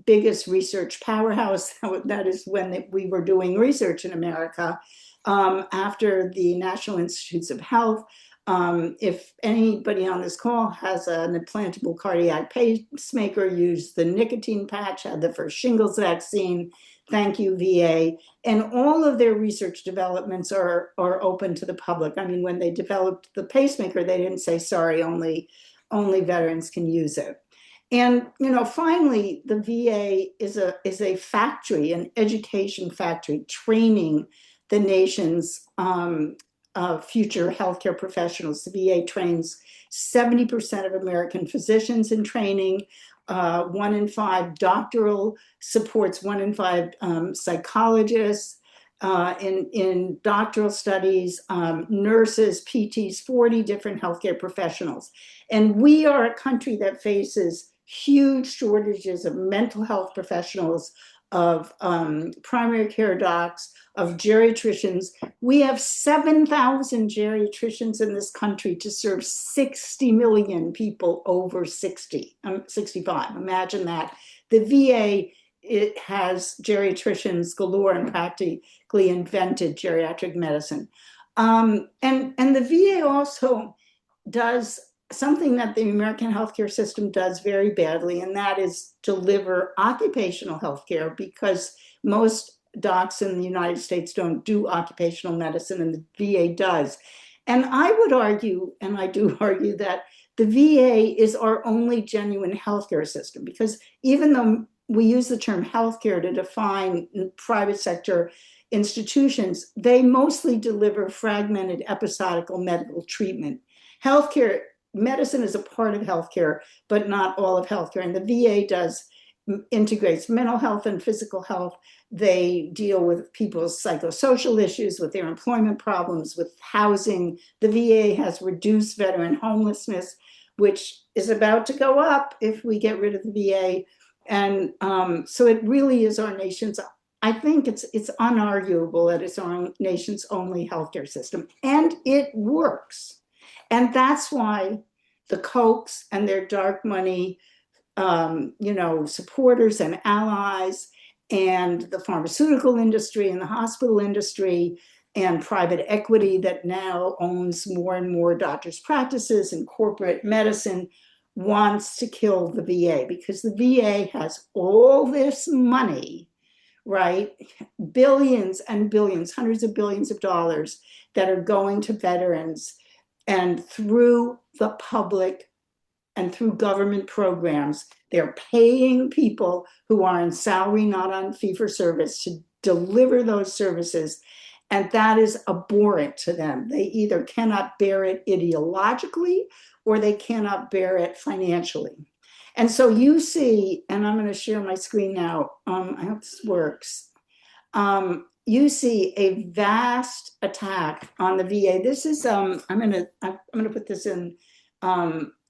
biggest research powerhouse. That is when we were doing research in America after the National Institutes of Health. If anybody on this call has an implantable cardiac pacemaker, use the nicotine patch, had the first shingles vaccine. Thank you, VA. And all of their research developments are open to the public. I mean, when they developed the pacemaker, they didn't say, sorry, only veterans can use it. And, finally, the VA is a factory, an education factory, training the nation's future healthcare professionals. The VA trains 70% of American physicians in training, 1 in 5 doctoral supports, 1 in 5 psychologists in doctoral studies, nurses, PTs, 40 different healthcare professionals. And we are a country that faces huge shortages of mental health professionals, of primary care docs, of geriatricians. We have 7,000 geriatricians in this country to serve 60 million people over 65. Imagine that. The VA, it has geriatricians galore and practically invented geriatric medicine. And the VA also does something that the American healthcare system does very badly, and that is deliver occupational healthcare, because most docs in the United States don't do occupational medicine, and the VA does. And I would argue, and I do argue, that the VA is our only genuine healthcare system, because even though we use the term healthcare to define private sector institutions, they mostly deliver fragmented episodical medical treatment. Healthcare, medicine is a part of healthcare, but not all of healthcare. And the VA integrates mental health and physical health. They deal with people's psychosocial issues, with their employment problems, with housing. The VA has reduced veteran homelessness, which is about to go up if we get rid of the VA. And so it really is our nation's I think it's unarguable that it's our nation's only healthcare system, and it works. And that's why the Kochs and their dark money, supporters and allies, and the pharmaceutical industry and the hospital industry and private equity that now owns more and more doctors' practices and corporate medicine wants to kill the VA, because the VA has all this money, right? Billions and billions, hundreds of billions of dollars that are going to veterans, and through the public and through government programs, they're paying people who are on salary, not on fee for service, to deliver those services. And that is abhorrent to them. They either cannot bear it ideologically or they cannot bear it financially. And so you see, and I'm going to share my screen now. I hope this works. You see a vast attack on the VA. This is I'm going to put this in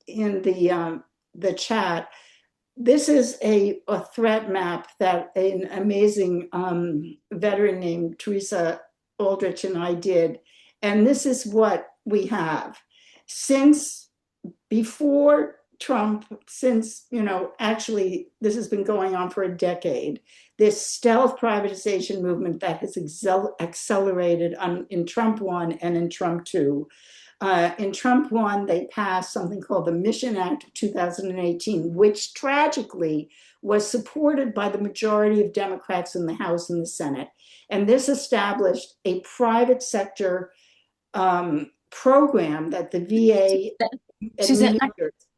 the chat. This is a threat map that an amazing veteran named Teresa Aldrich and I did, and this is what we have since before Trump, since, actually this has been going on for a decade, this stealth privatization movement that has accelerated in Trump 1 and in Trump 2. In Trump 1, they passed something called the Mission Act of 2018, which tragically was supported by the majority of Democrats in the House and the Senate. And this established a private sector program that the VA Suzanne,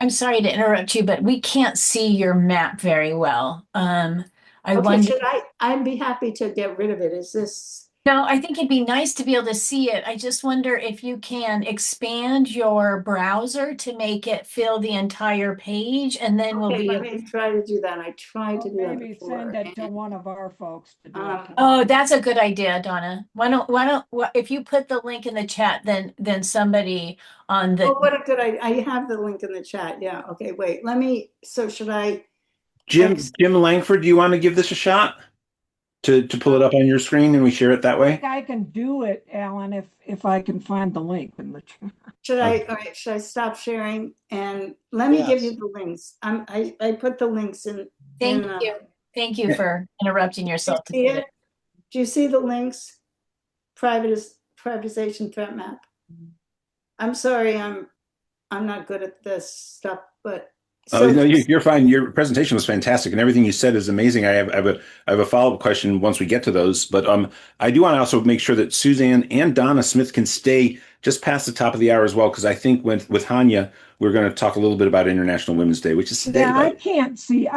I'm sorry to interrupt you, but we can't see your map very well. I wonder. I'd be happy to get rid of it. Is this? No, I think it'd be nice to be able to see it. I just wonder if you can expand your browser to make it fill the entire page, and then we'll be. Let me try to do that. I tried to do that Maybe before. send it to one of our folks to do it. Oh, that's a good idea, Donna. Why don't if you put the link in the chat, then somebody on the. Oh, what a good idea! I have the link in the chat. Yeah. Okay. Wait. Let me. So should I? Jim Langford, do you want to give this a shot? To pull it up on your screen and we share it that way? I can do it, Alan, if I can find the link in the chat. Should I? All right. Should I stop sharing and let me give you the links? I put the links in. Thank you. Thank you for interrupting yourself. Do you see it? Do you see the links? Privatization threat map. I'm sorry, I'm not good at this stuff, but. So, no, you're fine. Your presentation was fantastic, and everything you said is amazing. I have a follow-up question once we get to those, but I do want to also make sure that Suzanne and Donna Smith can stay just past the top of the hour as well, because I think with Hanieh, we're going to talk a little bit about International Women's Day, which is today. Yeah, I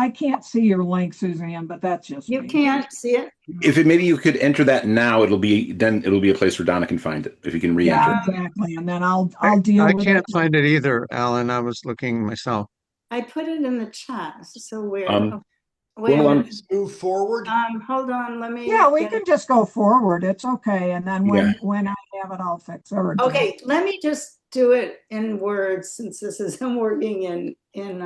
can't see your link, Suzanne, but that's just you can't see it. If maybe you could enter that now, it'll be a place where Donna can find it. If you can re-enter. Yeah, exactly, and then I'll deal with it. I can't find it either, Alan. I was looking myself. I put it in the chat. This is so weird. Wait, move forward. Hold on. Let me. Yeah, we can just go forward. It's okay. And then when I have it, I'll fix everything. Okay, let me just do it in words, since this is I'm working in and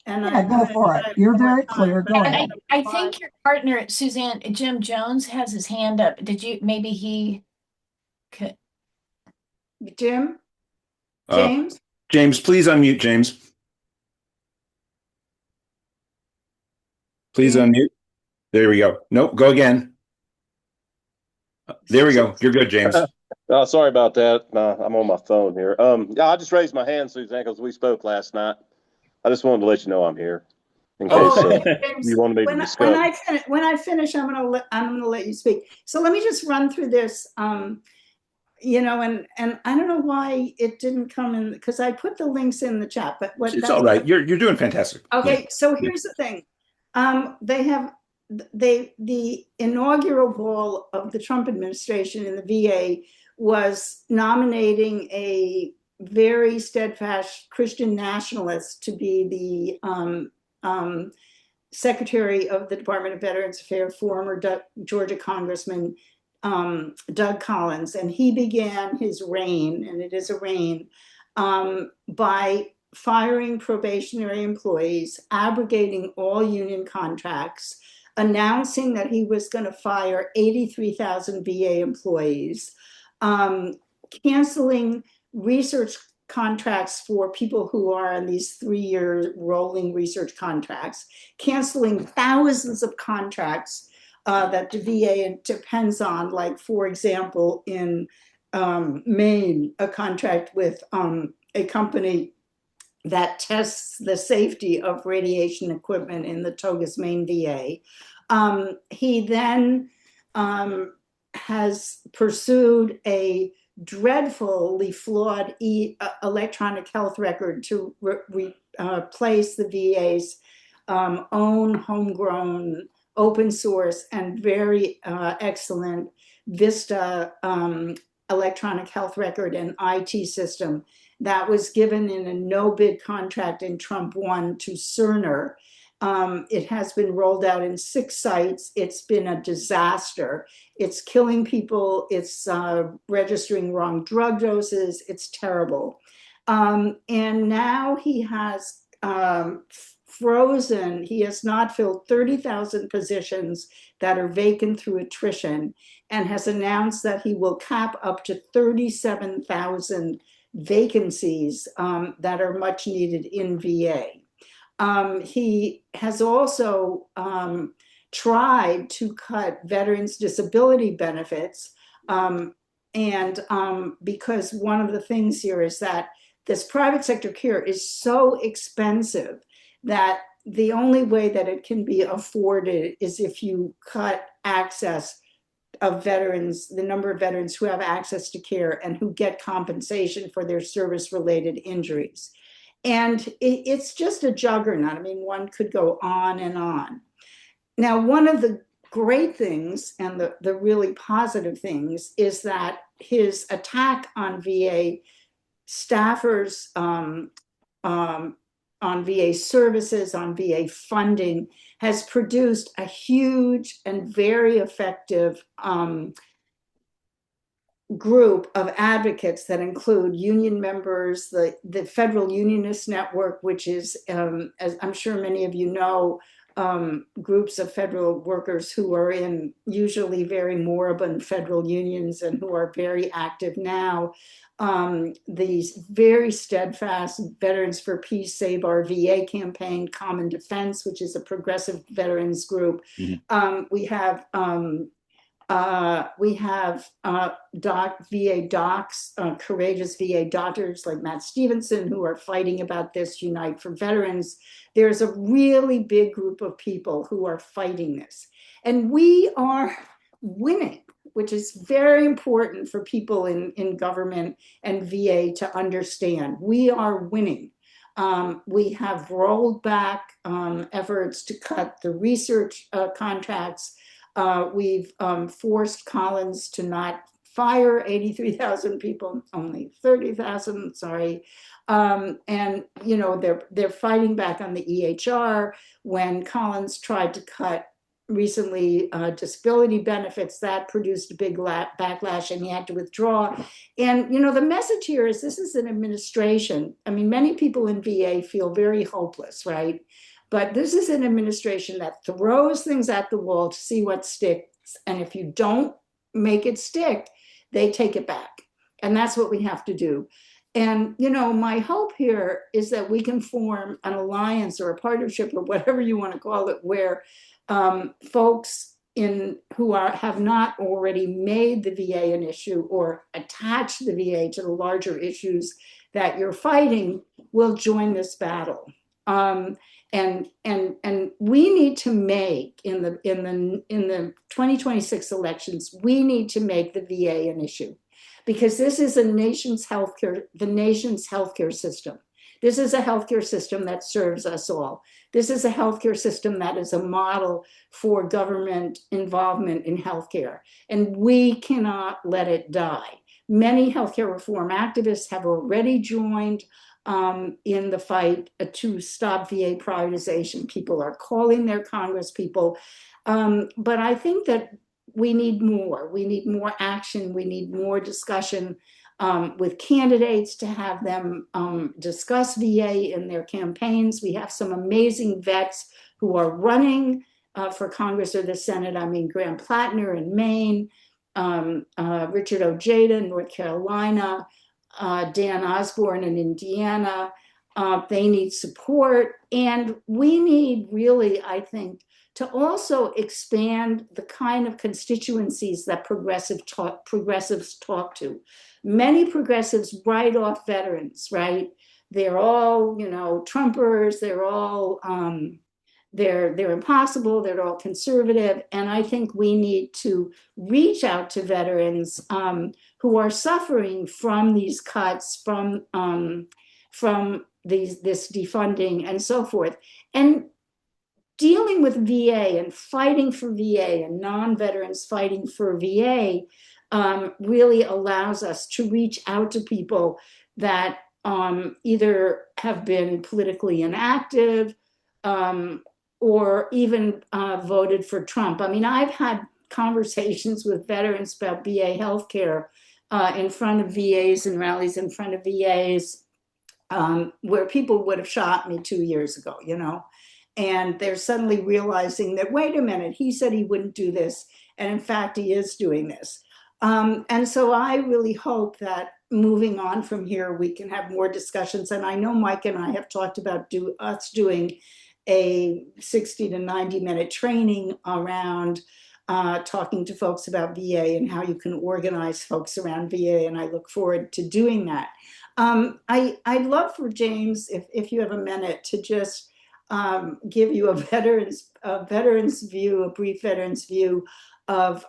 go for it. You're very clear. Go ahead. I think your partner, Suzanne, Jim Jones, has his hand up. Maybe he could. James? James, please unmute, James. Please unmute. There we go. Nope, go again. There we go. You're good, James. Sorry about that. I'm on my phone here. Yeah, I just raised my hand, Suzanne, because we spoke last night. I just wanted to let you know I'm here in case you wanted me to discuss. When I finish, I'm gonna let you speak. So let me just run through this. And I don't know why it didn't come in, because I put the links in the chat. But it's all right. You're doing fantastic. Okay, yeah. So here's the thing. The inaugural goal of the Trump administration in the VA was nominating a very steadfast Christian nationalist to be the Secretary of the Department of Veterans Affairs, former Georgia Congressman Doug Collins. And he began his reign, and it is a reign, by firing probationary employees, abrogating all union contracts, announcing that he was going to fire 83,000 VA employees, canceling research contracts for people who are on these 3-year rolling research contracts, canceling thousands of contracts that the VA depends on, like, for example, in Maine, a contract with a company that tests the safety of radiation equipment in the Togus, Maine VA. He then has pursued a dreadfully flawed electronic health record to replace the VA's own homegrown, open source, and very excellent Vista electronic health record and IT system that was given in a no-bid contract in Trump 1 to Cerner. It has been rolled out in 6 sites. It's been a disaster. It's killing people. It's registering wrong drug doses. It's terrible. And now he has frozen. He has not filled 30,000 positions that are vacant through attrition, and has announced that he will cap up to 37,000 vacancies that are much needed in VA. He has also tried to cut veterans' disability benefits. Because one of the things here is that this private sector care is so expensive that the only way that it can be afforded is if you cut access of veterans, the number of veterans who have access to care and who get compensation for their service-related injuries. And it's just a juggernaut. I mean, one could go on and on. Now, one of the great things and the really positive things is that his attack on VA staffers, on VA services, on VA funding, has produced a huge and very effective group of advocates that include union members, the Federal Unionist Network, which is, as I'm sure many of you know, groups of federal workers who are in usually very moribund federal unions and who are very active now. These very steadfast Veterans for Peace, Save Our VA campaign, Common Defense, which is a progressive veterans group. Mm-hmm. We have VA docs, courageous VA doctors like Matt Stevenson, who are fighting about this, Unite for Veterans. There's a really big group of people who are fighting this. And we are winning, which is very important for people in government and VA to understand. We are winning. We have rolled back efforts to cut the research contracts. We've forced Collins to not fire 83,000 people, only 30,000, sorry. And, you know, they're fighting back on the EHR. When Collins tried to cut recently disability benefits, that produced a big backlash and he had to withdraw. And, you know, the message here is this is an administration. I mean, many people in VA feel very hopeless, right? But this is an administration that throws things at the wall to see what sticks. And if you don't make it stick, they take it back. And that's what we have to do. And, you know, my hope here is that we can form an alliance or a partnership or whatever you want to call it, where folks who have not already made the VA an issue or attached the VA to the larger issues that you're fighting will join this battle. And we need to make in the 2026 elections, we need to make the VA an issue, because this is the nation's healthcare system. This is a healthcare system that serves us all. This is a healthcare system that is a model for government involvement in healthcare, and we cannot let it die. Many healthcare reform activists have already joined in the fight to stop VA privatization. People are calling their Congress people. But I think that we need more. We need more action. We need more discussion with candidates to have them discuss VA in their campaigns. We have some amazing vets who are running for Congress or the Senate. I mean, Graham Plattner in Maine, Richard Ojeda in North Carolina, Dan Osborne in Indiana. They need support. And we need really, I think, to also expand the kind of constituencies that progressives talk to. Many progressives write off veterans, right? They're all, Trumpers, they're all, they're impossible, they're all conservative. And I think we need to reach out to veterans who are suffering from these cuts, from this defunding and so forth. And dealing with VA and fighting for VA and non-veterans fighting for VA really allows us to reach out to people that either have been politically inactive or even voted for Trump. I mean, I've had conversations with veterans about VA healthcare in front of VAs and rallies in front of VAs where people would have shot me 2 years ago, and they're suddenly realizing that, wait a minute, he said he wouldn't do this. And in fact, he is doing this. And so I really hope that moving on from here, we can have more discussions. And I know Mike and I have talked about us doing a 60 to 90 minute training around talking to folks about VA and how you can organize folks around VA. And I look forward to doing that. I'd love for James, if you have a minute, to just give you a veteran's view, a brief veteran's view of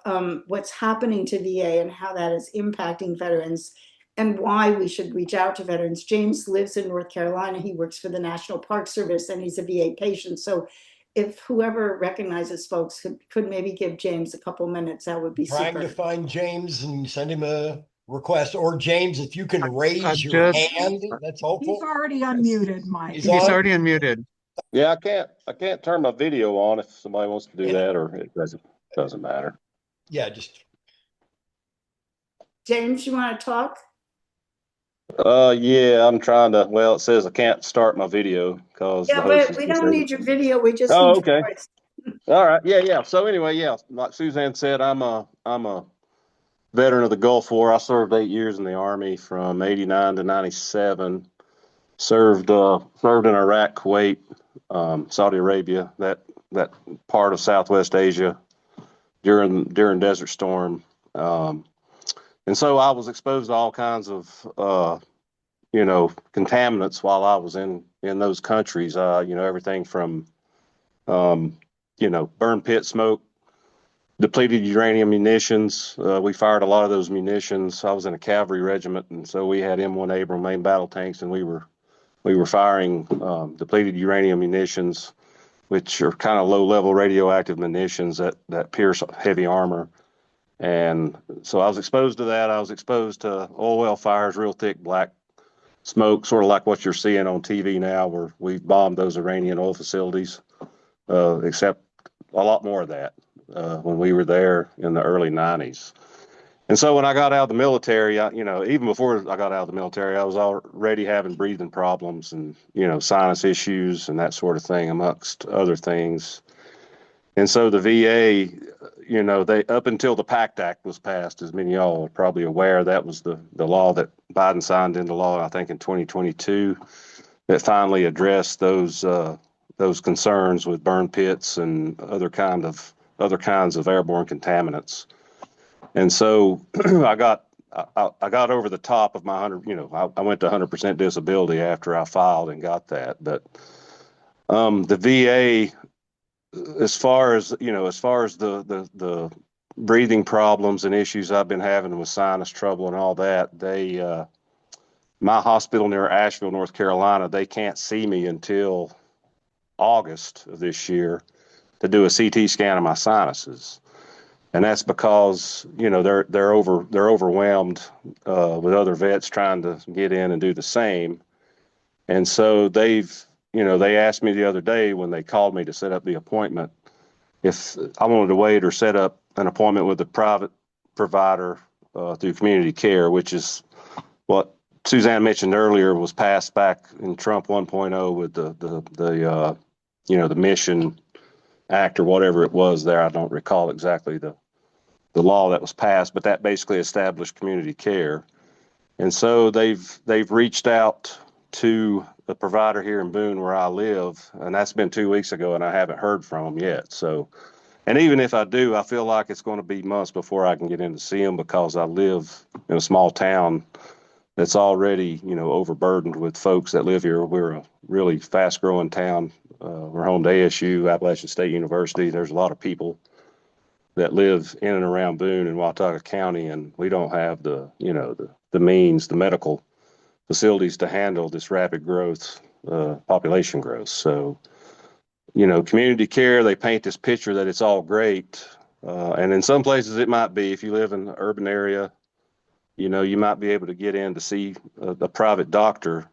what's happening to VA and how that is impacting veterans and why we should reach out to veterans. James lives in North Carolina. He works for the National Park Service and he's a VA patient. So if whoever recognizes folks could maybe give James a couple minutes, that would be super. Trying to find James and send him a request. Or James, if you can raise your hand, that's hopeful. He's already unmuted, Mike. He's already unmuted. Yeah, I can't turn my video on if somebody wants to do that, or it doesn't matter. Yeah, just James, you want to talk? Yeah, I'm trying to. Well, it says I can't start my video because we don't need your video. We just need okay. your voice. All right, yeah. So anyway, yeah, like Suzanne said, I'm a veteran of the Gulf War. I served 8 years in the Army from '89 to '97. Served in Iraq, Kuwait, Saudi Arabia, that part of Southwest Asia during Desert Storm. And so I was exposed to all kinds of, contaminants while I was in those countries. Everything from, burn pit smoke, depleted uranium munitions. We fired a lot of those munitions. I was in a cavalry regiment, and so we had M1 Abrams main battle tanks, and we were firing depleted uranium munitions, which are kind of low-level radioactive munitions that pierce heavy armor. And so I was exposed to that. I was exposed to oil well fires, real thick black smoke, sort of like what you're seeing on TV now, where we've bombed those Iranian oil facilities, except a lot more of that when we were there in the early 90s. And so when I got out of the military, even before I got out of the military, I was already having breathing problems and, sinus issues and that sort of thing, amongst other things. And so the VA, they up until the PACT Act was passed, as many of y'all are probably aware, that was the law that Biden signed into law, I think in 2022, that finally addressed those concerns with burn pits and other kinds of airborne contaminants. And so I got over the top of my 100. I went to 100% disability after I filed and got that. But the VA, as far as the breathing problems and issues I've been having with sinus trouble and all that, my hospital near Asheville, North Carolina, they can't see me until August of this year to do a CT scan of my sinuses. And that's because, they're overwhelmed with other vets trying to get in and do the same. And so they asked me the other day when they called me to set up the appointment if I wanted to wait or set up an appointment with a private provider through community care, which is what Suzanne mentioned earlier was passed back in Trump 1.0 with the mission Act or whatever it was there. I don't recall exactly the law that was passed, but that basically established community care. And so they've reached out to the provider here in Boone where I live, and that's been 2 weeks ago, and I haven't heard from them yet. So, and even if I do, I feel like it's going to be months before I can get in to see them because I live in a small town that's already, overburdened with folks that live here. We're a really fast-growing town. We're home to ASU, Appalachian State University. There's a lot of people that live in and around Boone and Watauga County, and we don't have the means, the medical facilities to handle this rapid growth, population growth. So, community care, they paint this picture that it's all great. And in some places it might be. If you live in an urban area, you might be able to get in to see a private doctor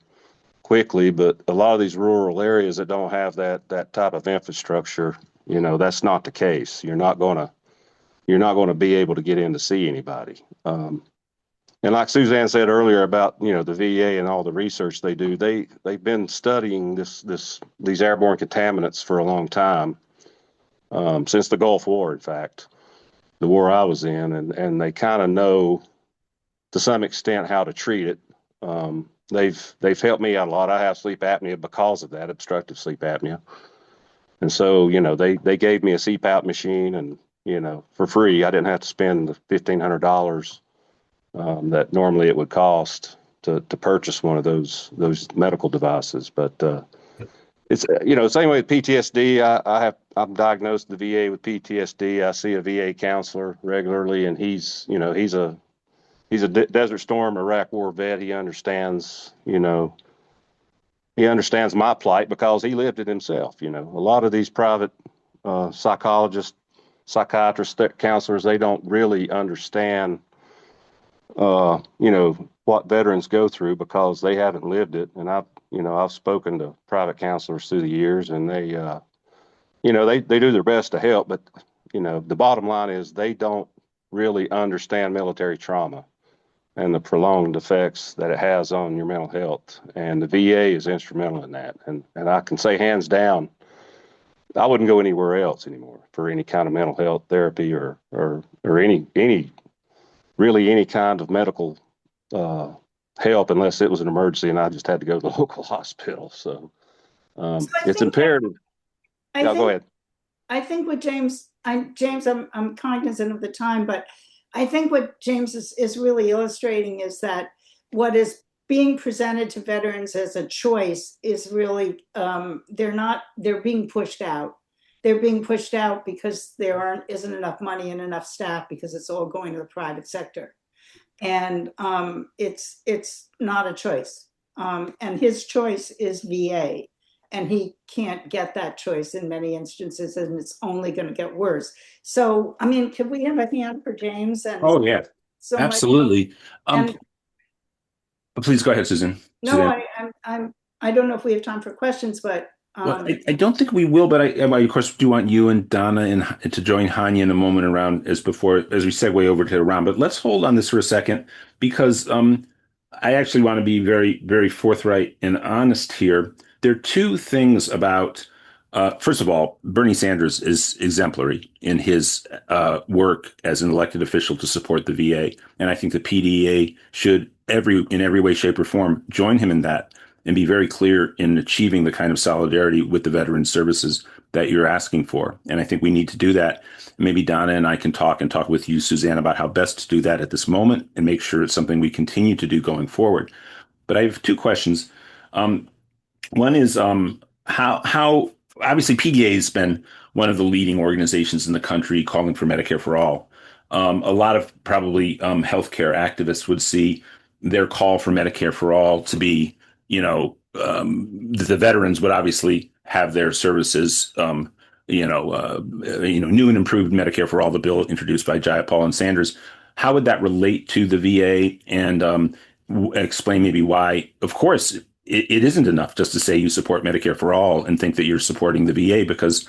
quickly, but a lot of these rural areas that don't have that type of infrastructure, that's not the case. You're not going to be able to get in to see anybody. And like Suzanne said earlier about, the VA and all the research they do, they've been studying these airborne contaminants for a long time, since the Gulf War, in fact, the war I was in, and they kind of know to some extent how to treat it. They've helped me out a lot. I have sleep apnea because of that, obstructive sleep apnea. And so, they gave me a CPAP machine and, for free. I didn't have to spend the $1,500 that normally it would cost to purchase one of those medical devices. But it's same way with PTSD. I'm diagnosed in the VA with PTSD. I see a VA counselor regularly, and he's a Desert Storm Iraq War vet. He understands my plight because he lived it himself. A lot of these private psychologists, psychiatrists, counselors, they don't really understand what veterans go through because they haven't lived it. And I've spoken to private counselors through the years, and they do their best to help, but the bottom line is they don't really understand military trauma and the prolonged effects that it has on your mental health. And the VA is instrumental in that. And I can say hands down, I wouldn't go anywhere else anymore for any kind of mental health therapy or any kind of medical help unless it was an emergency and I just had to go to the local hospital. So it's imperative. Go ahead. I think what James, I'm cognizant of the time, but I think what James is really illustrating is that what is being presented to veterans as a choice is really, they're being pushed out. They're being pushed out because there isn't enough money and enough staff because it's all going to the private sector. And it's not a choice. And his choice is VA. And he can't get that choice in many instances, and it's only going to get worse. So, can we have a hand for James? Oh, yeah, so absolutely. Please go ahead, Susan. No, I don't know if we have time for questions, but well, I don't think we will. But I of course do want you and Donna and to join Hanieh in a moment around as we segue over to Iran. But let's hold on this for a second because I actually want to be very, very forthright and honest here. There are two things about, first of all, Bernie Sanders is exemplary in his work as an elected official to support the VA. And I think the PDA should, in every way, shape, or form, join him in that and be very clear in achieving the kind of solidarity with the veteran services that you're asking for. And I think we need to do that. Maybe Donna and I can talk with you, Suzanne, about how best to do that at this moment and make sure it's something we continue to do going forward. But I have two questions. One is how obviously PDA has been one of the leading organizations in the country calling for Medicare for all. A lot of probably healthcare activists would see their call for Medicare for all to be, the veterans would obviously have their services, new and improved Medicare for all, the bill introduced by Jayapal and Sanders. How would that relate to the VA, and explain maybe why, of course, it isn't enough just to say you support Medicare for all and think that you're supporting the VA, because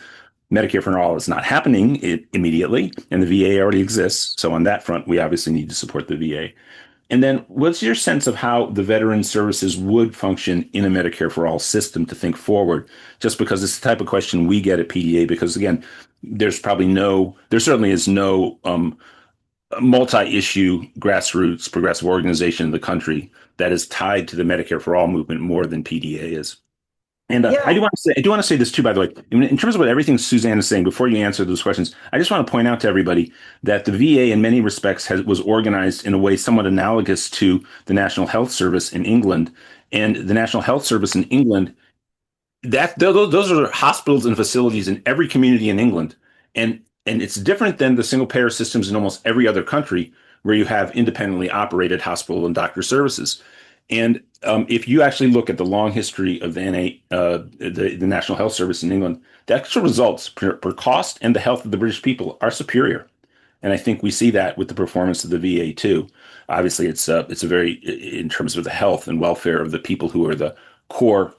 Medicare for all is not happening immediately and the VA already exists. So on that front, we obviously need to support the VA. And then what's your sense of how the veteran services would function in a Medicare for All system to think forward? Just because it's the type of question we get at PDA, because again, there certainly is no multi-issue grassroots progressive organization in the country that is tied to the Medicare for All movement more than PDA is. And Yeah. I do want to say this too, by the way, in terms of what everything Suzanne is saying, before you answer those questions, I just want to point out to everybody that the VA in many respects was organized in a way somewhat analogous to the National Health Service in England. And the National Health Service in England, those are hospitals and facilities in every community in England. And it's different than the single payer systems in almost every other country where you have independently operated hospital and doctor services. And if you actually look at the long history of the National Health Service in England, the actual results per cost and the health of the British people are superior. And I think we see that with the performance of the VA too. Obviously, it's a very, in terms of the health and welfare of the people who are the core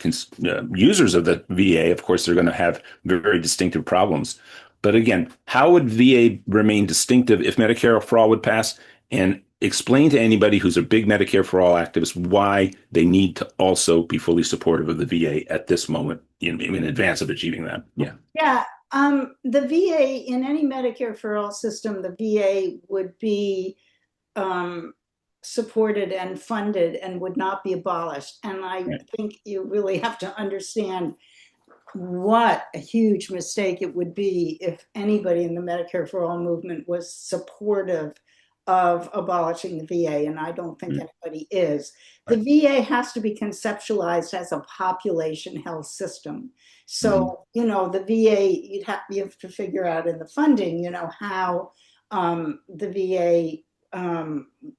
users of the VA, of course, they're going to have very, very distinctive problems. But again, how would VA remain distinctive if Medicare for All would pass? And explain to anybody who's a big Medicare for All activist why they need to also be fully supportive of the VA at this moment in advance of achieving that. Yeah. Yeah. The VA, in any Medicare for All system, the VA would be supported and funded and would not be abolished. And I think you really have to understand what a huge mistake it would be if anybody in the Medicare for All movement was supportive of abolishing the VA, and I don't think anybody is. The VA has to be conceptualized as a population health system. So, the VA, you have to figure out in the funding, how the VA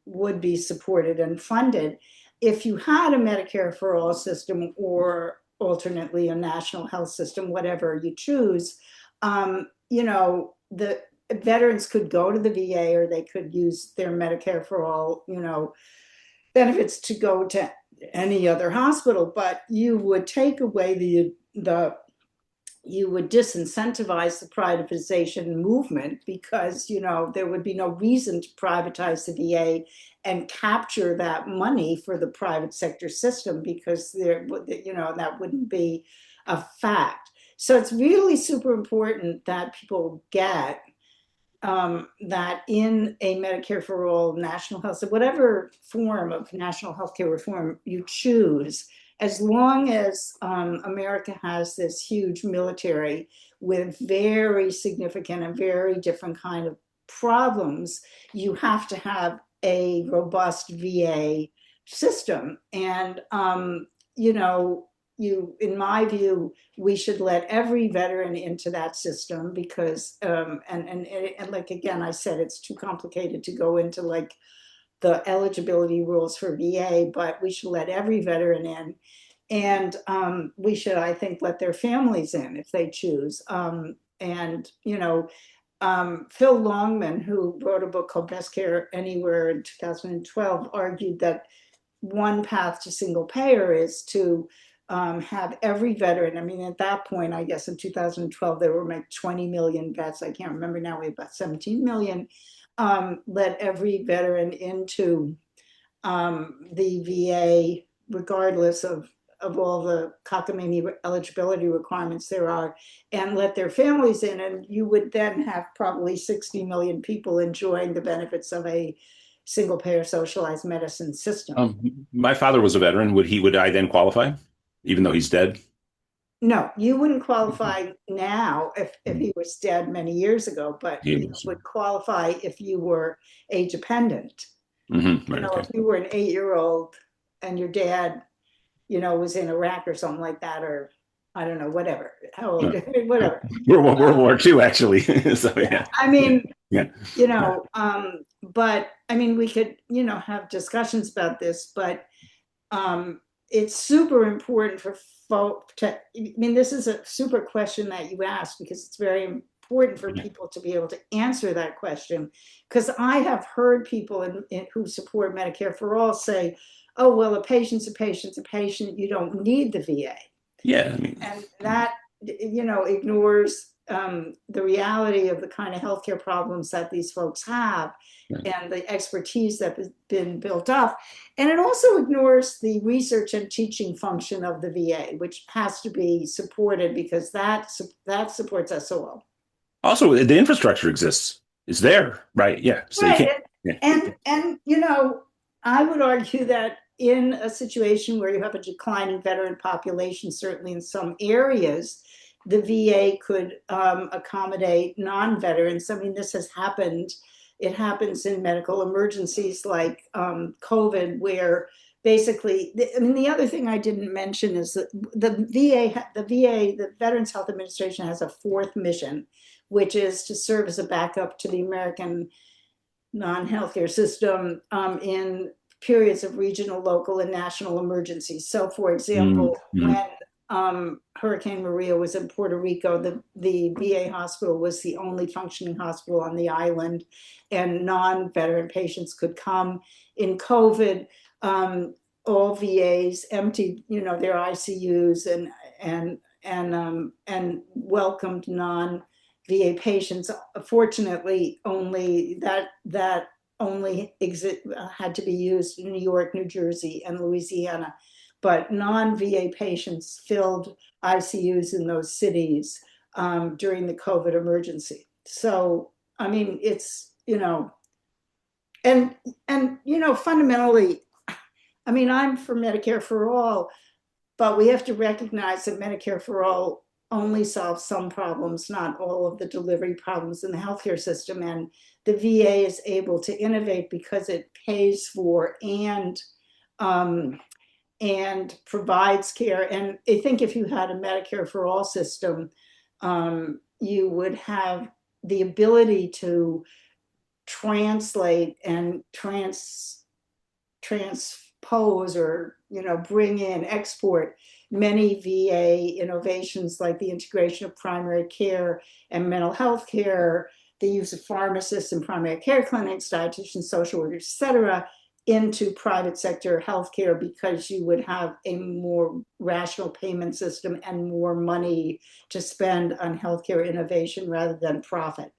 would be supported and funded. If you had a Medicare for All system, or alternately a national health system, whatever you choose, the veterans could go to the VA, or they could use their Medicare for All, benefits to go to any other hospital. But you would take away you would disincentivize the privatization movement, because, there would be no reason to privatize the VA and capture that money for the private sector system, because that wouldn't be a fact. So it's really super important that people get that in a Medicare for All national health, so whatever form of national healthcare reform you choose, as long as America has this huge military with very significant and very different kind of problems, you have to have a robust VA system. And, in my view, we should let every veteran into that system, because, and like, again, I said, it's too complicated to go into like the eligibility rules for VA, but we should let every veteran in. And we should, I think, let their families in if they choose. Phil Longman, who wrote a book called Best Care Anywhere in 2012, argued that one path to single payer is to have every veteran. I mean, at that point, I guess in 2012, there were like 20 million vets. I can't remember now, we have about 17 million. Let every veteran into the VA, regardless of all the cockamamie eligibility requirements there are, and let their families in. And you would then have probably 60 million people enjoying the benefits of a single payer socialized medicine system. My father was a veteran. Would I then qualify, even though he's dead? No, you wouldn't qualify now if he was dead many years ago, but you would qualify if you were age dependent. If you were an 8-year-old and your dad, was in Iraq or something like that, or I don't know, whatever, how old, whatever. World War II, actually. So, yeah. I mean, but I mean, we could, have discussions about this, but it's super important for folk to, this is a super question that you asked, because it's very important for people to be able to answer that question. Because I have heard people who support Medicare for All say, oh, well, a patient's a patient's a patient, you don't need the VA. Yeah. And that, ignores the reality of the kind of healthcare problems that these folks have and the expertise that has been built up. And it also ignores the research and teaching function of the VA, which has to be supported because that supports us all. Also, the infrastructure exists. It's there, right? Yeah. So you can't. Yeah. And you know, I would argue that in a situation where you have a declining veteran population, certainly in some areas, the VA could accommodate non-veterans. I mean, this has happened. It happens in medical emergencies like COVID, where basically, I mean, the other thing I didn't mention is that the Veterans Health Administration has a fourth mission, which is to serve as a backup to the American non-healthcare system in periods of regional, local, and national emergencies. So, for example, when Hurricane Maria was in Puerto Rico, the VA hospital was the only functioning hospital on the island, and non-veteran patients could come. In COVID, all VAs emptied, their ICUs and welcomed non-VA patients. Fortunately, only that only had to be used in New York, New Jersey, and Louisiana. But non-VA patients filled ICUs in those cities during the COVID emergency. So, I mean, it's, and fundamentally, I mean, I'm for Medicare for all, but we have to recognize that Medicare for all only solves some problems, not all of the delivery problems in the healthcare system. And the VA is able to innovate because it pays for and provides care. And I think if you had a Medicare for all system, you would have the ability to translate and transpose or bring in, export many VA innovations like the integration of primary care and mental health care, the use of pharmacists in primary care clinics, dietitians, social workers, et cetera, into private sector healthcare, because you would have a more rational payment system and more money to spend on healthcare innovation rather than profit.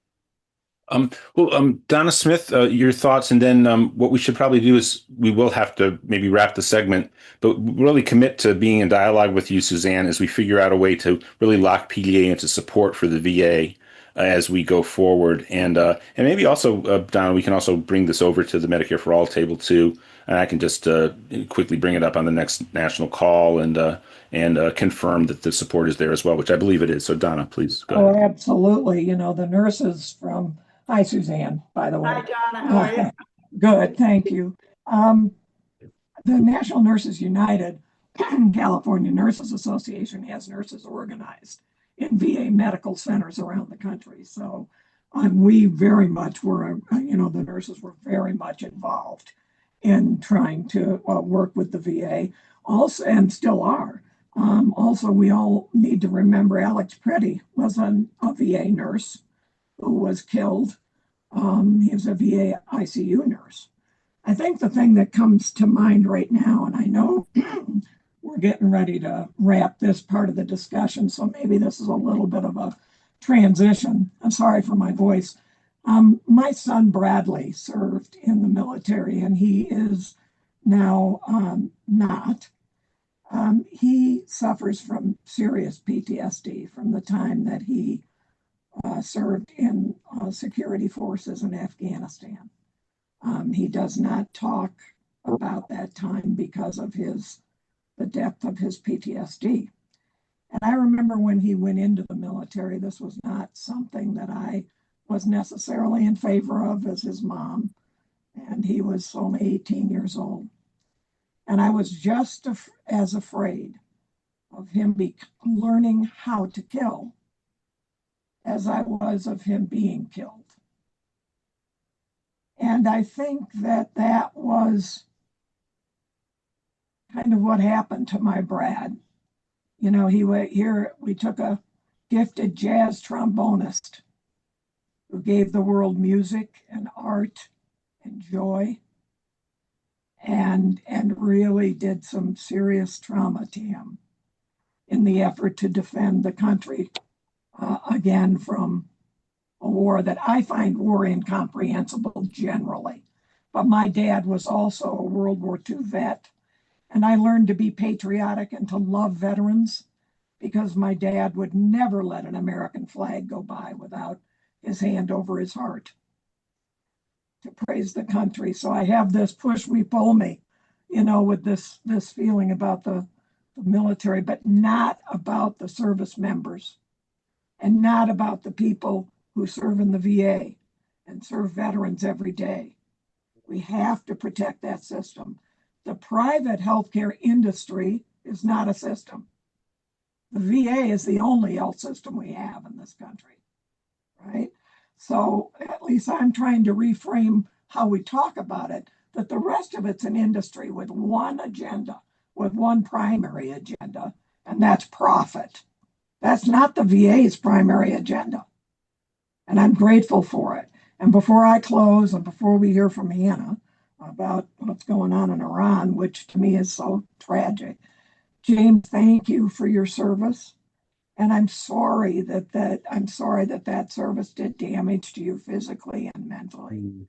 Donna Smith, your thoughts, and then what we should probably do is we will have to maybe wrap the segment, but really commit to being in dialogue with you, Suzanne, as we figure out a way to really lock PDA into support for the VA as we go forward. And maybe also, Donna, we can also bring this over to the Medicare for All table too, and I can just quickly bring it up on the next national call and confirm that the support is there as well, which I believe it is. So Donna, please go ahead. Oh, absolutely. The nurses from... Hi, Suzanne, by the way. Hi, Donna. How are you? Good, thank you. The National Nurses United, California Nurses Association, has nurses organized in VA medical centers around the country. So we very much were, the nurses were very much involved in trying to work with the VA, also, and still are. Also, we all need to remember Alex Pretty was a VA nurse who was killed. He was a VA ICU nurse. I think the thing that comes to mind right now, and I know we're getting ready to wrap this part of the discussion, so maybe this is a little bit of a transition. I'm sorry for my voice. My son Bradley served in the military, and he is now not. He suffers from serious PTSD from the time that he served in security forces in Afghanistan. He does not talk about that time because of the depth of his PTSD. And I remember when he went into the military, this was not something that I was necessarily in favor of as his mom. And he was only 18 years old. And I was just as afraid of him learning how to kill as I was of him being killed. And I think that was kind of what happened to my Brad. We took a gifted jazz trombonist who gave the world music and art and joy, and really did some serious trauma to him in the effort to defend the country again, from a war that I find war incomprehensible generally. But my dad was also a World War II vet, and I learned to be patriotic and to love veterans because my dad would never let an American flag go by without his hand over his heart to praise the country. So I have this push me, pull me, with this feeling about the military, but not about the service members and not about the people who serve in the VA and serve veterans every day. We have to protect that system. The private healthcare industry is not a system. The VA is the only health system we have in this country, right? So at least I'm trying to reframe how we talk about it, that the rest of it's an industry with one agenda, with one primary agenda, and that's profit. That's not the VA's primary agenda. And I'm grateful for it. And before I close and before we hear from Hannah about what's going on in Iran, which to me is so tragic, James, thank you for your service. And I'm sorry that service did damage to you physically and mentally.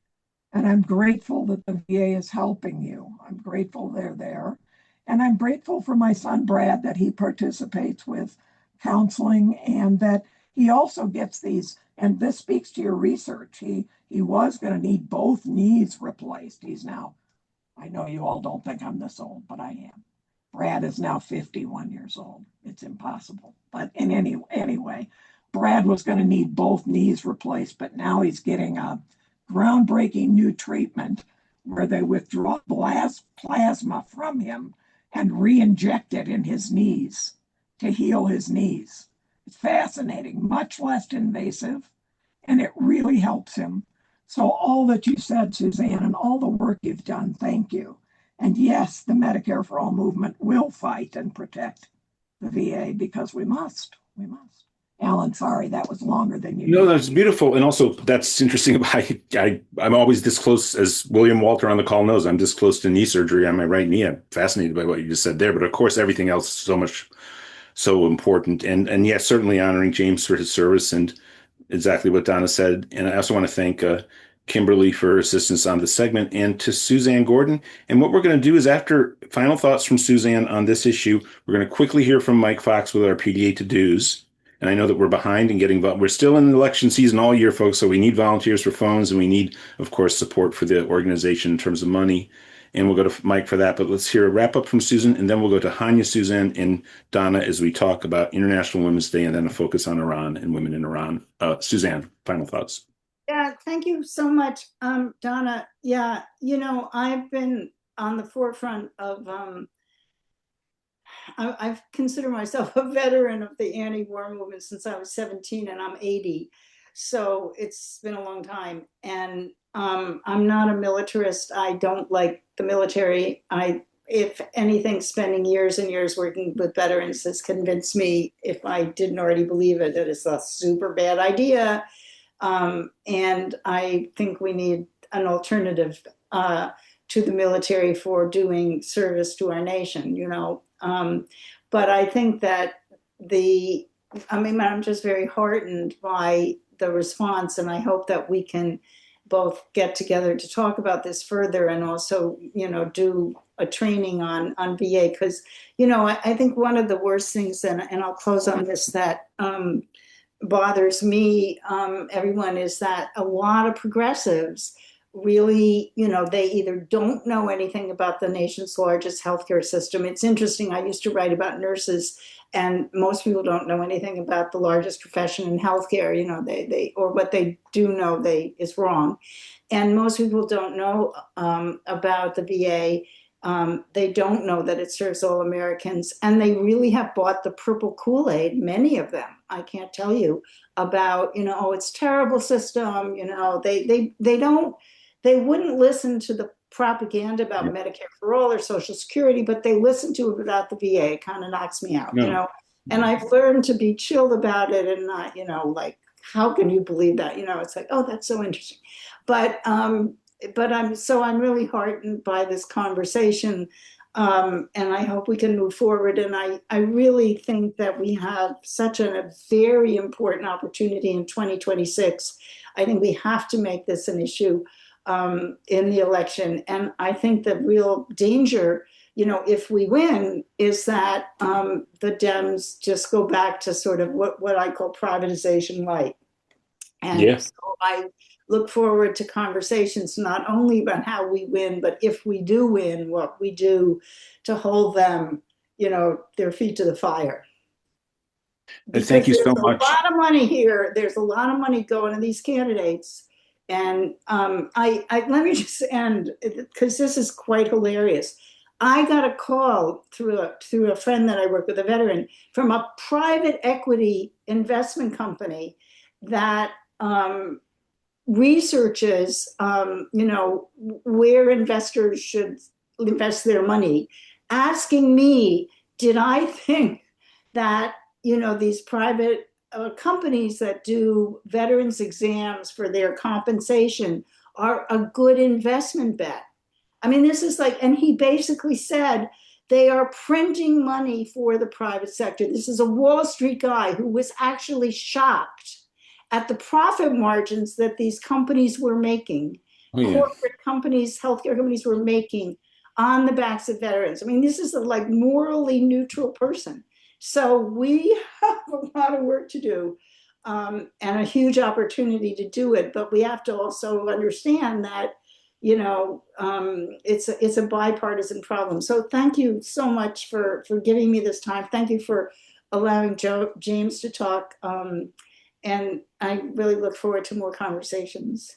And I'm grateful that the VA is helping you. I'm grateful they're there. And I'm grateful for my son, Brad, that he participates with counseling and that he also gets these, and this speaks to your research. He was going to need both knees replaced. He's now, I know you all don't think I'm this old, but I am. Brad is now 51 years old. It's impossible. But anyway, Brad was going to need both knees replaced, but now he's getting a groundbreaking new treatment where they withdraw plasma from him and re-inject it in his knees to heal his knees. It's fascinating, much less invasive, and it really helps him. So all that you said, Suzanne, and all the work you've done, thank you. And yes, the Medicare for All movement will fight and protect the VA because we must. We must. Alan, sorry, that was longer than you. No, that's beautiful. And also that's interesting. I'm always this close, as William Walter on the call knows, I'm this close to knee surgery on my right knee. I'm fascinated by what you just said there. But of course, everything else is so important. And yes, certainly honoring James for his service and exactly what Donna said. And I also want to thank Kimberly for her assistance on the segment and to Suzanne Gordon. And what we're going to do is after final thoughts from Suzanne on this issue, we're going to quickly hear from Mike Fox with our PDA to-dos. And I know that we're behind in getting, we're still in election season all year, folks. So we need volunteers for phones and we need, of course, support for the organization in terms of money. And we'll go to Mike for that. But let's hear a wrap up from Susan. And then we'll go to Hanieh, Suzanne, and Donna as we talk about International Women's Day and then a focus on Iran and women in Iran. Suzanne, final thoughts. Yeah, thank you so much, Donna. Yeah, I've been on the forefront of, I've considered myself a veteran of the anti-war movement since I was 17 and I'm 80. So it's been a long time. And I'm not a militarist. I don't like the military. If anything, spending years and years working with veterans has convinced me, if I didn't already believe it, that it's a super bad idea. And I think we need an alternative to the military for doing service to our nation, But I think that I'm just very heartened by the response, and I hope that we can both get together to talk about this further and also, do a training on VA, because, I think one of the worst things, and I'll close on this, that bothers me, everyone, is that a lot of progressives really, they either don't know anything about the nation's largest healthcare system. It's interesting. I used to write about nurses, and most people don't know anything about the largest profession in healthcare. They or what they do know is wrong. And most people don't know about the VA. They don't know that it serves all Americans, and they really have bought the purple Kool-Aid, many of them. I can't tell you about, it's a terrible system. They wouldn't listen to the propaganda about Medicare for all or Social Security, but they listen to it about the VA. It kind of knocks me out, and I've learned to be chilled about it and not, like, how can you believe that? It's like, oh, that's so interesting. But I'm really heartened by this conversation. And I hope we can move forward. And I really think that we have such a very important opportunity in 2026. I think we have to make this an issue in the election. And I think the real danger, if we win, is that the Dems just go back to sort of what I call privatization light. And so I look forward to conversations not only about how we win, but if we do win, what we do to hold them, their feet to the fire. Because thank you so much. There's a lot of money here. There's a lot of money going to these candidates. And let me just end, because this is quite hilarious. I got a call through a friend that I work with, a veteran, from a private equity investment company that researches, where investors should invest their money, asking me, did I think that, these private companies that do veterans exams for their compensation are a good investment bet? I mean, this is and he basically said they are printing money for the private sector. This is a Wall Street guy who was actually shocked at the profit margins that these companies were making, corporate companies, healthcare companies were making on the backs of veterans. I mean, this is a morally neutral person. So we have a lot of work to do and a huge opportunity to do it. But we have to also understand that, it's a bipartisan problem. So thank you so much for giving me this time. Thank you for allowing James to talk. And I really look forward to more conversations.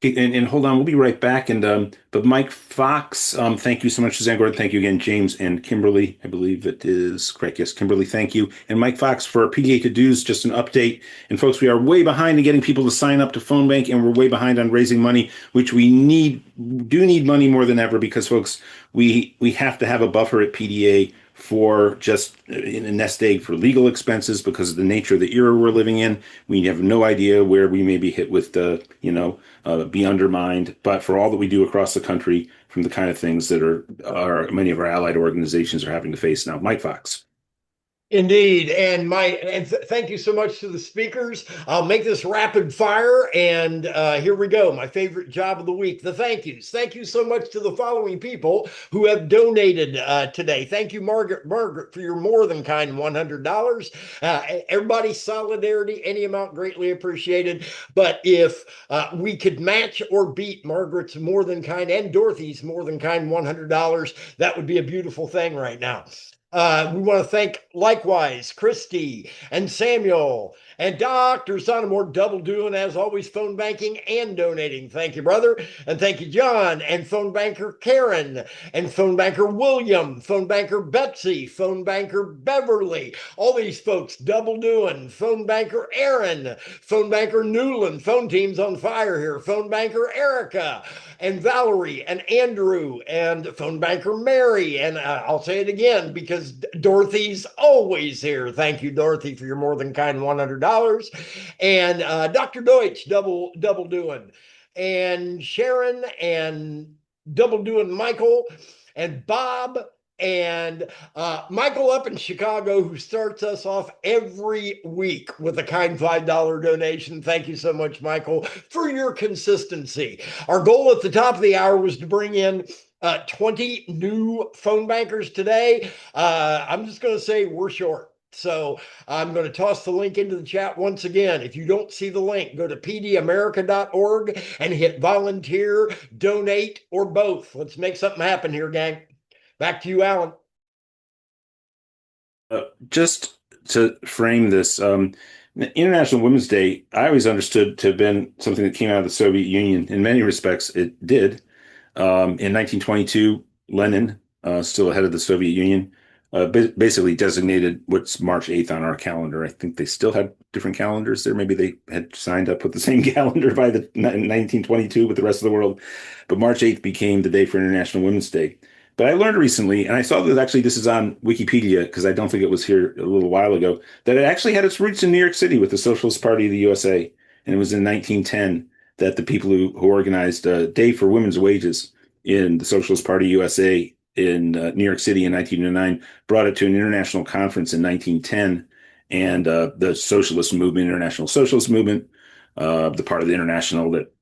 And hold on, we'll be right back. But Mike Fox, thank you so much, Suzanne Gordon. Thank you again, James and Kimberly. I believe it is correct. Yes, Kimberly, thank you. And Mike Fox for PDA to-dos, just an update. And folks, we are way behind in getting people to sign up to Phone Bank, and we're way behind on raising money, which we do need money more than ever, because folks, we have to have a buffer at PDA for just in a nest egg for legal expenses because of the nature of the era we're living in. We have no idea where we may be hit with be undermined. But for all that we do across the country, from the kind of things that are many of our allied organizations are having to face now. Mike Fox. Indeed. And thank you so much to the speakers. I'll make this rapid fire. And here we go. My favorite job of the week, the thank yous. Thank you so much to the following people who have donated today. Thank you, Margaret, for your more than kind $100. Everybody's solidarity, any amount greatly appreciated. But if we could match or beat Margaret's more than kind and Dorothy's more than kind $100, that would be a beautiful thing right now. We want to thank likewise Christy and Samuel and Dr. Sonamore, double doing as always, phone banking and donating. Thank you, brother. And thank you, John, and phone banker Karen, and phone banker William, phone banker Betsy, phone banker Beverly, all these folks double doing, phone banker Aaron, phone banker Newland, phone team's on fire here, phone banker Erica, and Valerie, and Andrew, and phone banker Mary. And I'll say it again because Dorothy's always here. Thank you, Dorothy, for your more than kind $100. And Dr. Deutsch, double doing. And Sharon, and double doing Michael, and Bob, and Michael up in Chicago, who starts us off every week with a kind $5 donation. Thank you so much, Michael, for your consistency. Our goal at the top of the hour was to bring in 20 new phone bankers today. I'm just going to say we're short. So I'm going to toss the link into the chat once again. If you don't see the link, go to pdamerica.org and hit volunteer, donate, or both. Let's make something happen here, gang. Back to you, Alan. Just to frame this, International Women's Day, I always understood to have been something that came out of the Soviet Union. In many respects, it did. In 1922, Lenin, still ahead of the Soviet Union, basically designated what's March 8th on our calendar. I think they still had different calendars there. Maybe they had signed up with the same calendar by the 1922 with the rest of the world. But March 8th became the day for International Women's Day. But I learned recently, and I saw that actually this is on Wikipedia, because I don't think it was here a little while ago, that it actually had its roots in New York City with the Socialist Party of the USA. And it was in 1910 that the people who organized a Day for Women's Wages in the Socialist Party USA in New York City in 1909, brought it to an international conference in 1910, and the socialist movement, international socialist movement, the part of the international that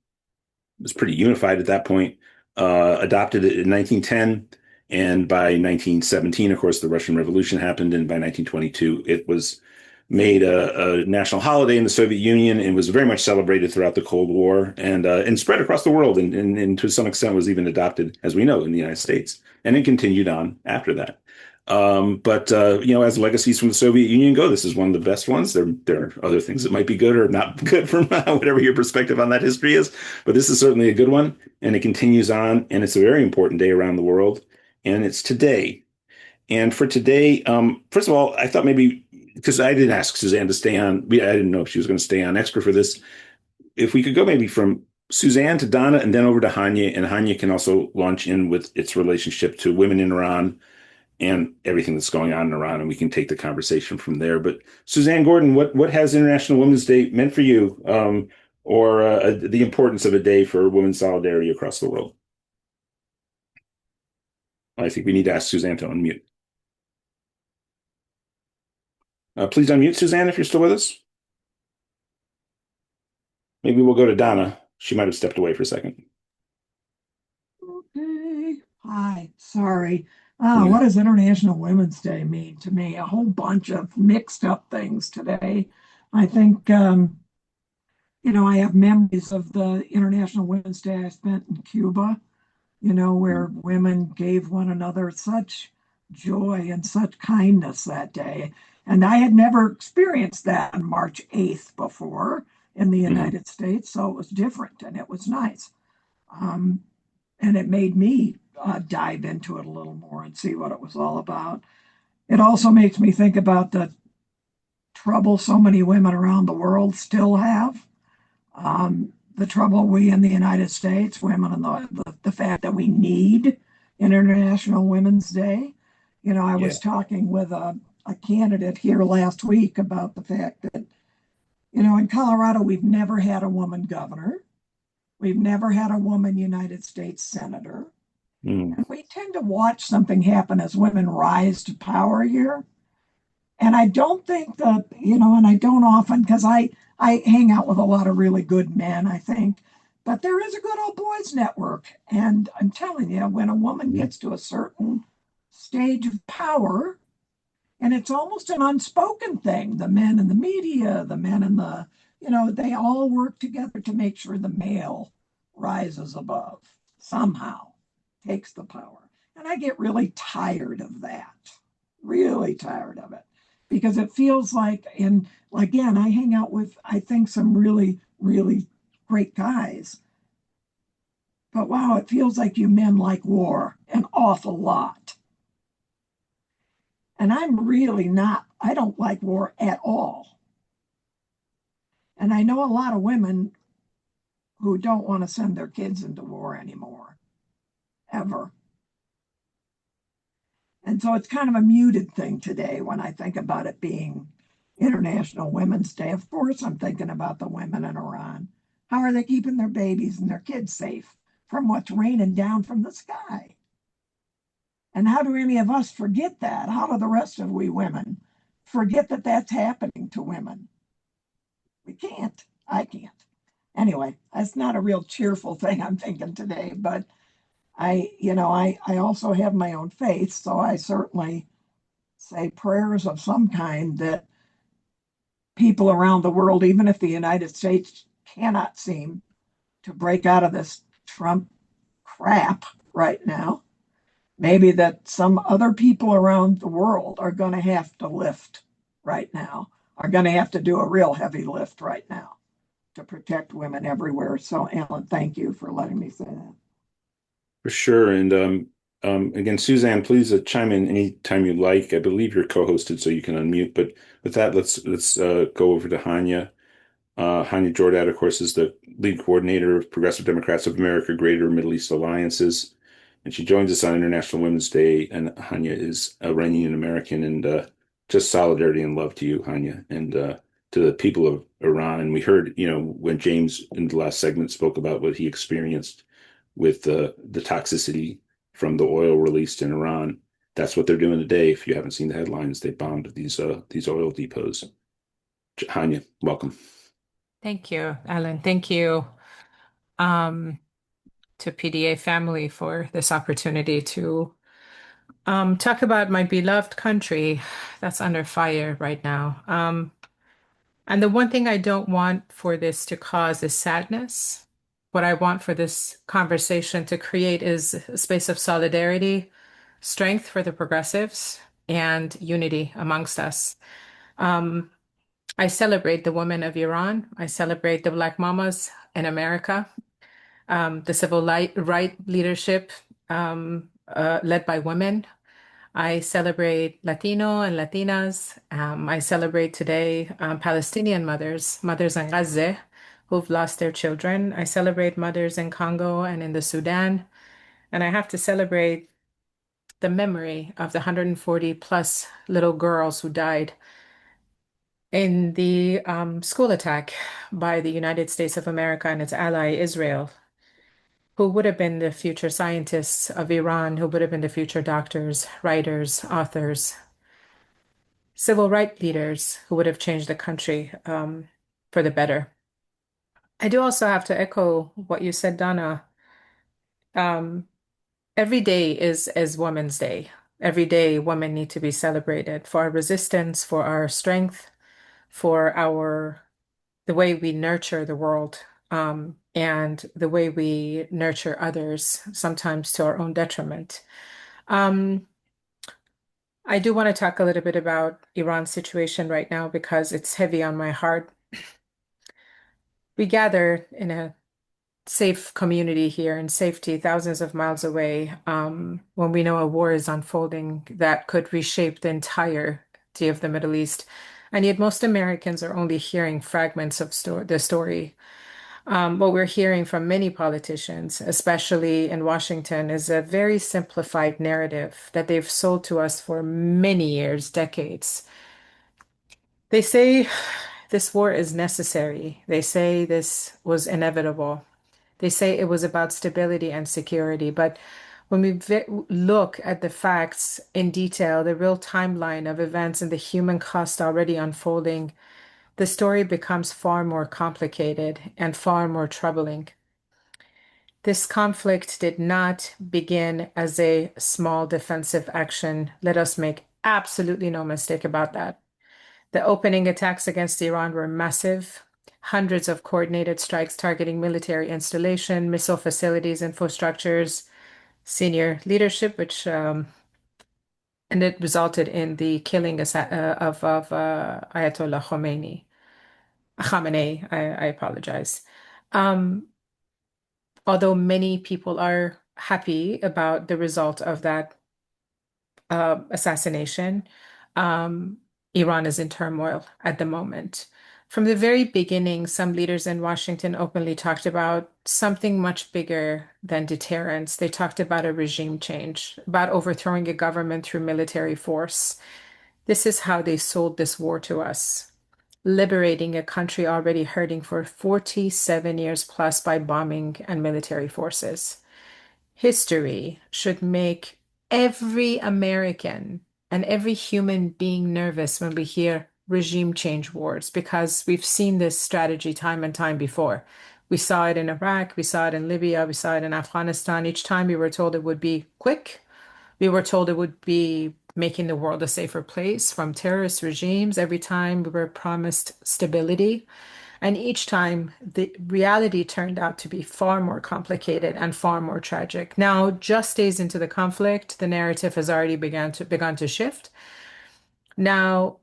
was pretty unified at that point, adopted it in 1910. And by 1917, of course, the Russian Revolution happened. And by 1922, it was made a national holiday in the Soviet Union and was very much celebrated throughout the Cold War and spread across the world. And to some extent was even adopted, as we know, in the United States. And it continued on after that. But as legacies from the Soviet Union go, this is one of the best ones. There are other things that might be good or not good from whatever your perspective on that history is. But this is certainly a good one, and it continues on. And it's a very important day around the world. And it's today. And for today, first of all, I thought maybe, because I didn't ask Suzanne to stay on, I didn't know if she was going to stay on extra for this. If we could go maybe from Suzanne to Donna and then over to Hanieh, and Hanieh can also launch in with its relationship to women in Iran and everything that's going on in Iran, and we can take the conversation from there. But Suzanne Gordon, what has International Women's Day meant for you, or the importance of a day for women's solidarity across the world? I think we need to ask Suzanne to unmute. Please unmute, Suzanne, if you're still with us. Maybe we'll go to Donna. She might have stepped away for a second. Okay. Hi. Sorry. What does International Women's Day mean to me? A whole bunch of mixed up things today. I think, I have memories of the International Women's Day I spent in Cuba, where women gave one another such joy and such kindness that day. And I had never experienced that on March 8th before in the United States. So it was different and it was nice. And it made me dive into it a little more and see what it was all about. It also makes me think about the trouble so many women around the world still have. The trouble we in the United States, women, and the fact that we need International Women's Day. I was talking with a candidate here last week about the fact that, in Colorado, we've never had a woman governor. We've never had a woman United States senator. And we tend to watch something happen as women rise to power here. And I don't think that, and I don't often, because I hang out with a lot of really good men, I think, but there is a good old boys network. And I'm telling you, when a woman gets to a certain stage of power, and it's almost an unspoken thing, the men in the media, the men in the, they all work together to make sure the male rises above somehow, takes the power. And I get really tired of that, really tired of it, because it feels like, and again, I hang out with, I think, some really, really great guys. But wow, it feels like you men like war an awful lot. And I'm really not, I don't like war at all. And I know a lot of women who don't want to send their kids into war anymore, ever. And so it's kind of a muted thing today when I think about it being International Women's Day. Of course, I'm thinking about the women in Iran. How are they keeping their babies and their kids safe from what's raining down from the sky? And how do any of us forget that? How do the rest of we women forget that that's happening to women? We can't. I can't. Anyway, that's not a real cheerful thing I'm thinking today, but I also have my own faith, so I certainly say prayers of some kind that people around the world, even if the United States cannot seem to break out of this Trump crap right now, maybe that some other people around the world are going to have to lift right now, are going to have to do a real heavy lift right now to protect women everywhere. So, Alan, thank you for letting me say that. For sure. And again, Suzanne, please chime in anytime you like. I believe you're co-hosted, so you can unmute. But with that, let's go over to Hanieh. Hanieh Jodat, of course, is the lead coordinator of Progressive Democrats of America Greater Middle East Alliances. And she joins us on International Women's Day. And Hanieh is Iranian-American, and just solidarity and love to you, Hanieh, and to the people of Iran. And we heard, when James in the last segment spoke about what he experienced with the toxicity from the oil released in Iran. That's what they're doing today. If you haven't seen the headlines, they bombed these oil depots. Hanieh, welcome. Thank you, Alan. Thank you to PDA family for this opportunity to talk about my beloved country that's under fire right now. And the one thing I don't want for this to cause is sadness. What I want for this conversation to create is a space of solidarity, strength for the progressives, and unity amongst us. I celebrate the women of Iran. I celebrate the Black mamas in America, the civil right leadership led by women. I celebrate Latino and Latinas. I celebrate today Palestinian mothers in Gaza who've lost their children. I celebrate mothers in Congo and in the Sudan. And I have to celebrate the memory of the 140 plus little girls who died in the school attack by the United States of America and its ally, Israel, who would have been the future scientists of Iran, who would have been the future doctors, writers, authors, civil rights leaders who would have changed the country for the better. I do also have to echo what you said, Donna. Every day is Women's Day. Every day, women need to be celebrated for our resistance, for our strength, for the way we nurture the world, and the way we nurture others, sometimes to our own detriment. I do want to talk a little bit about Iran's situation right now because it's heavy on my heart. We gather in a safe community here in safety, thousands of miles away, when we know a war is unfolding that could reshape the entirety of the Middle East. And yet most Americans are only hearing fragments of the story. What we're hearing from many politicians, especially in Washington, is a very simplified narrative that they've sold to us for many years, decades. They say this war is necessary. They say this was inevitable. They say it was about stability and security. But when we look at the facts in detail, the real timeline of events and the human cost already unfolding, the story becomes far more complicated and far more troubling. This conflict did not begin as a small defensive action. Let us make absolutely no mistake about that. The opening attacks against Iran were massive. Hundreds of coordinated strikes targeting military installation, missile facilities, infrastructures, senior leadership, and it resulted in the killing of Ayatollah Khomeini. I apologize. Although many people are happy about the result of that assassination, Iran is in turmoil at the moment. From the very beginning, some leaders in Washington openly talked about something much bigger than deterrence. They talked about a regime change, about overthrowing a government through military force. This is how they sold this war to us, liberating a country already hurting for 47 years plus by bombing and military forces. History should make every American and every human being nervous when we hear regime change wars, because we've seen this strategy time and time before. We saw it in Iraq, we saw it in Libya, we saw it in Afghanistan. Each time we were told it would be quick. We were told it would be making the world a safer place from terrorist regimes. Every time we were promised stability. And each time the reality turned out to be far more complicated and far more tragic. Now, just days into the conflict, the narrative has already begun to shift. Now,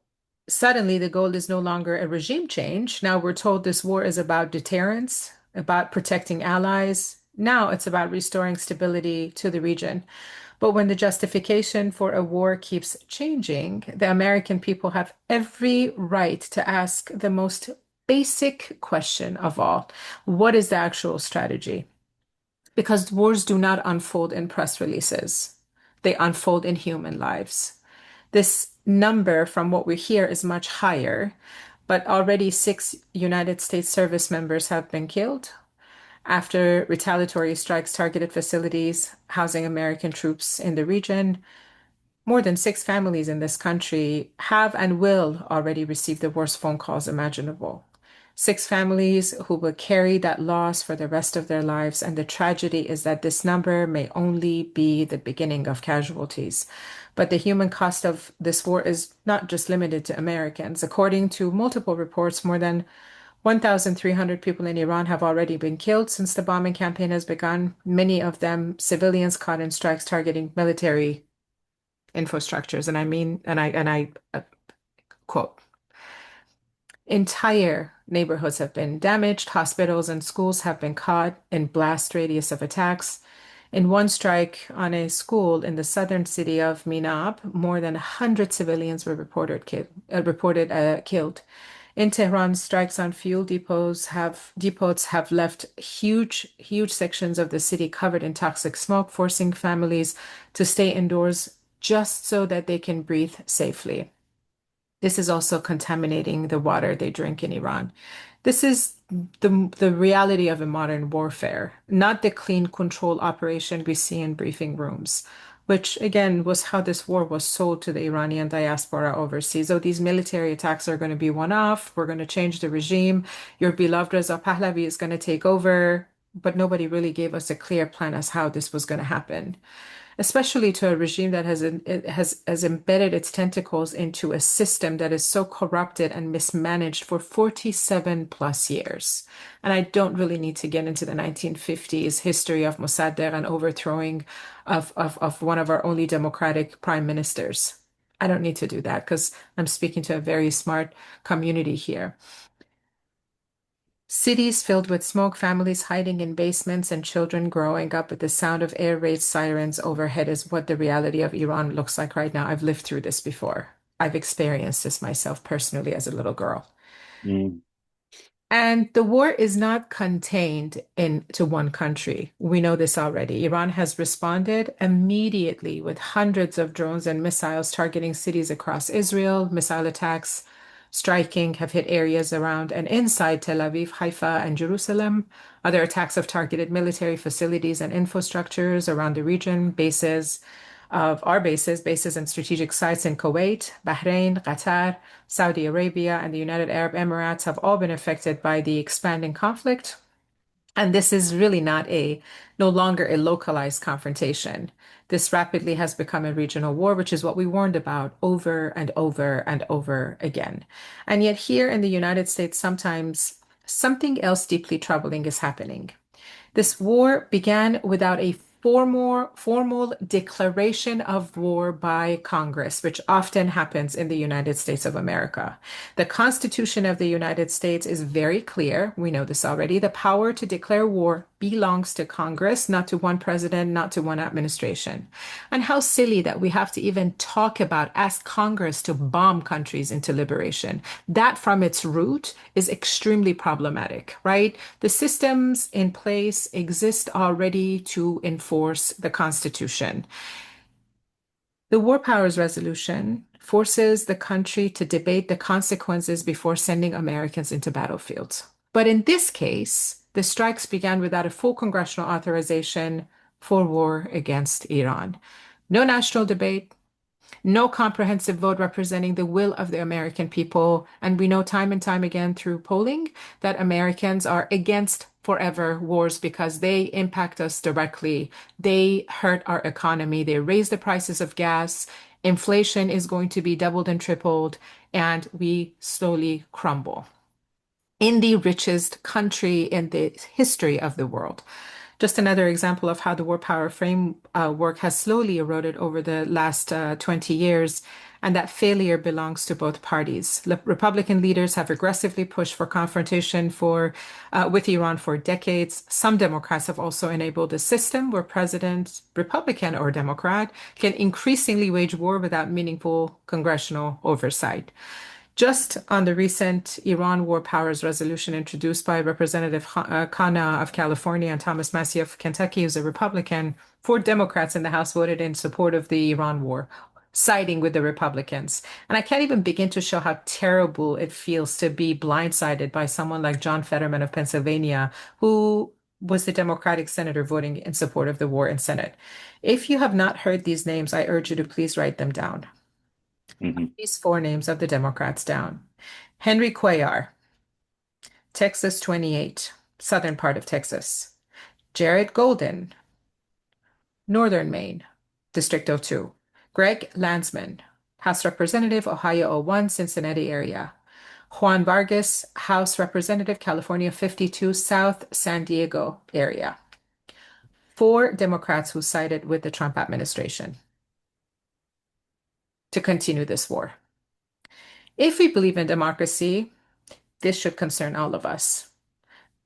suddenly the goal is no longer a regime change. Now we're told this war is about deterrence, about protecting allies. Now it's about restoring stability to the region. But when the justification for a war keeps changing, the American people have every right to ask the most basic question of all. What is the actual strategy? Because wars do not unfold in press releases. They unfold in human lives. This number from what we hear is much higher, but already 6 United States service members have been killed. After retaliatory strikes targeted facilities housing American troops in the region, more than 6 families in this country have and will already receive the worst phone calls imaginable. 6 families who will carry that loss for the rest of their lives. And the tragedy is that this number may only be the beginning of casualties. But the human cost of this war is not just limited to Americans. According to multiple reports, more than 1,300 people in Iran have already been killed since the bombing campaign has begun, many of them civilians caught in strikes targeting military infrastructures. And I quote, entire neighborhoods have been damaged, hospitals and schools have been caught in blast radius of attacks. In one strike on a school in the southern city of Minab, more than 100 civilians were reported killed. In Tehran, strikes on fuel depots have left huge sections of the city covered in toxic smoke, forcing families to stay indoors just so that they can breathe safely. This is also contaminating the water they drink in Iran. This is the reality of a modern warfare, not the clean control operation we see in briefing rooms, which again was how this war was sold to the Iranian diaspora overseas. Oh, these military attacks are going to be one-off. We're going to change the regime. Your beloved Reza Pahlavi is going to take over. But nobody really gave us a clear plan as how this was going to happen, especially to a regime that has embedded its tentacles into a system that is so corrupted and mismanaged for 47 plus years. And I don't really need to get into the 1950s history of Mossadegh and overthrowing of one of our only democratic prime ministers. I don't need to do that because I'm speaking to a very smart community here. Cities filled with smoke, families hiding in basements, and children growing up with the sound of air raid sirens overhead is what the reality of Iran looks like right now. I've lived through this before. I've experienced this myself personally as a little girl. Mm. And the war is not contained to one country. We know this already. Iran has responded immediately with hundreds of drones and missiles targeting cities across Israel. Missile attacks striking have hit areas around and inside Tel Aviv, Haifa, and Jerusalem. Other attacks have targeted military facilities and infrastructures around the region, bases and strategic sites in Kuwait, Bahrain, Qatar, Saudi Arabia, and the United Arab Emirates have all been affected by the expanding conflict. And this is really no longer a localized confrontation. This rapidly has become a regional war, which is what we warned about over and over and over again. And yet here in the United States, sometimes something else deeply troubling is happening. This war began without a formal declaration of war by Congress, which often happens in the United States of America. The Constitution of the United States is very clear. We know this already. The power to declare war belongs to Congress, not to one president, not to one administration. And how silly that we have to even ask Congress to bomb countries into liberation. That from its root is extremely problematic, right? The systems in place exist already to enforce the Constitution. The War Powers Resolution forces the country to debate the consequences before sending Americans into battlefields. But in this case, the strikes began without a full congressional authorization for war against Iran. No national debate, no comprehensive vote representing the will of the American people. And we know time and time again through polling that Americans are against forever wars because they impact us directly. They hurt our economy. They raise the prices of gas. Inflation is going to be doubled and tripled, and we slowly crumble in the richest country in the history of the world. Just another example of how the war power framework has slowly eroded over the last 20 years, and that failure belongs to both parties. Republican leaders have aggressively pushed for confrontation with Iran for decades. Some Democrats have also enabled a system where presidents, Republican or Democrat, can increasingly wage war without meaningful congressional oversight. Just on the recent Iran War Powers Resolution introduced by Representative Hanieh of California and Thomas Massie of Kentucky, who's a Republican, 4 Democrats in the House voted in support of the Iran war, siding with the Republicans. And I can't even begin to show how terrible it feels to be blindsided by someone like John Fetterman of Pennsylvania, who was the Democratic senator voting in support of the war in Senate. If you have not heard these names, I urge you to please write them down. These four names of the Democrats down. Henry Cuellar, Texas 28, southern part of Texas. Jared Golden, northern Maine, District 02. Greg Landsman, House Representative, Ohio 01, Cincinnati area. Juan Vargas, House Representative, California 52, South San Diego area. Four Democrats who sided with the Trump administration to continue this war. If we believe in democracy, this should concern all of us.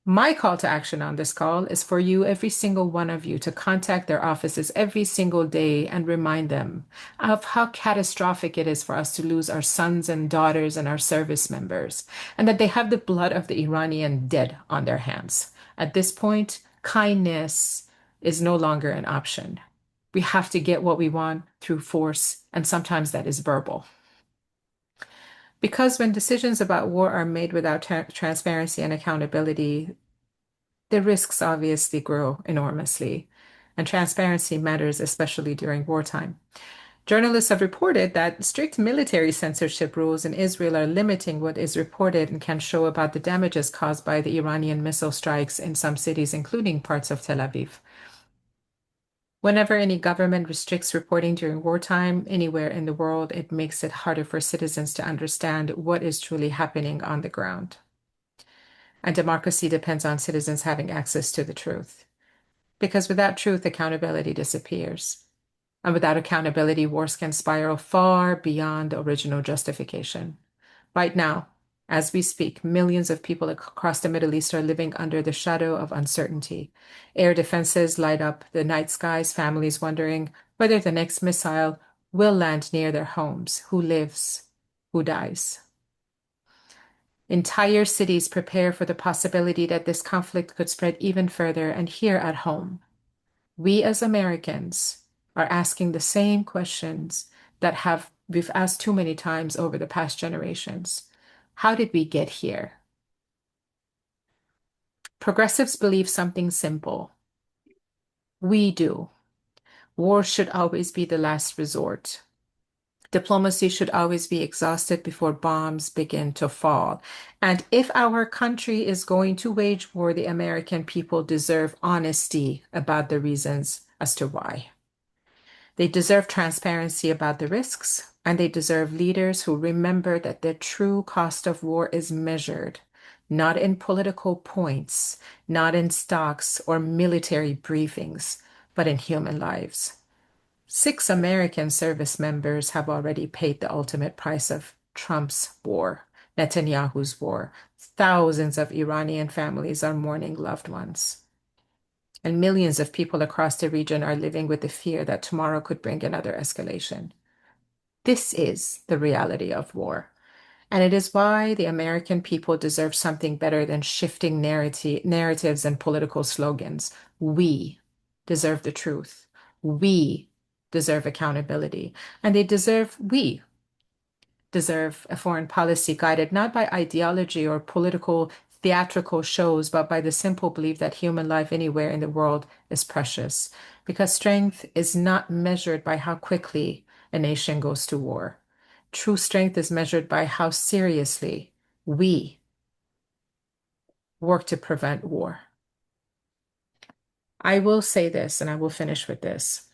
My call to action on this call is for you, every single one of you, to contact their offices every single day and remind them of how catastrophic it is for us to lose our sons and daughters and our service members, and that they have the blood of the Iranian dead on their hands. At this point, kindness is no longer an option. We have to get what we want through force, and sometimes that is verbal. Because when decisions about war are made without transparency and accountability, the risks obviously grow enormously, and transparency matters, especially during wartime. Journalists have reported that strict military censorship rules in Israel are limiting what is reported and can show about the damages caused by the Iranian missile strikes in some cities, including parts of Tel Aviv. Whenever any government restricts reporting during wartime anywhere in the world, it makes it harder for citizens to understand what is truly happening on the ground. And democracy depends on citizens having access to the truth. Because without truth, accountability disappears. And without accountability, wars can spiral far beyond the original justification. Right now, as we speak, millions of people across the Middle East are living under the shadow of uncertainty. Air defenses light up the night skies, families wondering whether the next missile will land near their homes, who lives, who dies. Entire cities prepare for the possibility that this conflict could spread even further, and here at home, we as Americans are asking the same questions that we've asked too many times over the past generations. How did we get here? Progressives believe something simple. We do. War should always be the last resort. Diplomacy should always be exhausted before bombs begin to fall. And if our country is going to wage war, the American people deserve honesty about the reasons as to why. They deserve transparency about the risks, and they deserve leaders who remember that the true cost of war is measured not in political points, not in stocks or military briefings, but in human lives. 6 American service members have already paid the ultimate price of Trump's war, Netanyahu's war. Thousands of Iranian families are mourning loved ones. And millions of people across the region are living with the fear that tomorrow could bring another escalation. This is the reality of war. And it is why the American people deserve something better than shifting narratives and political slogans. We deserve the truth. We deserve accountability. And we deserve a foreign policy guided not by ideology or political theatrical shows, but by the simple belief that human life anywhere in the world is precious. Because strength is not measured by how quickly a nation goes to war. True strength is measured by how seriously we work to prevent war. I will say this, and I will finish with this.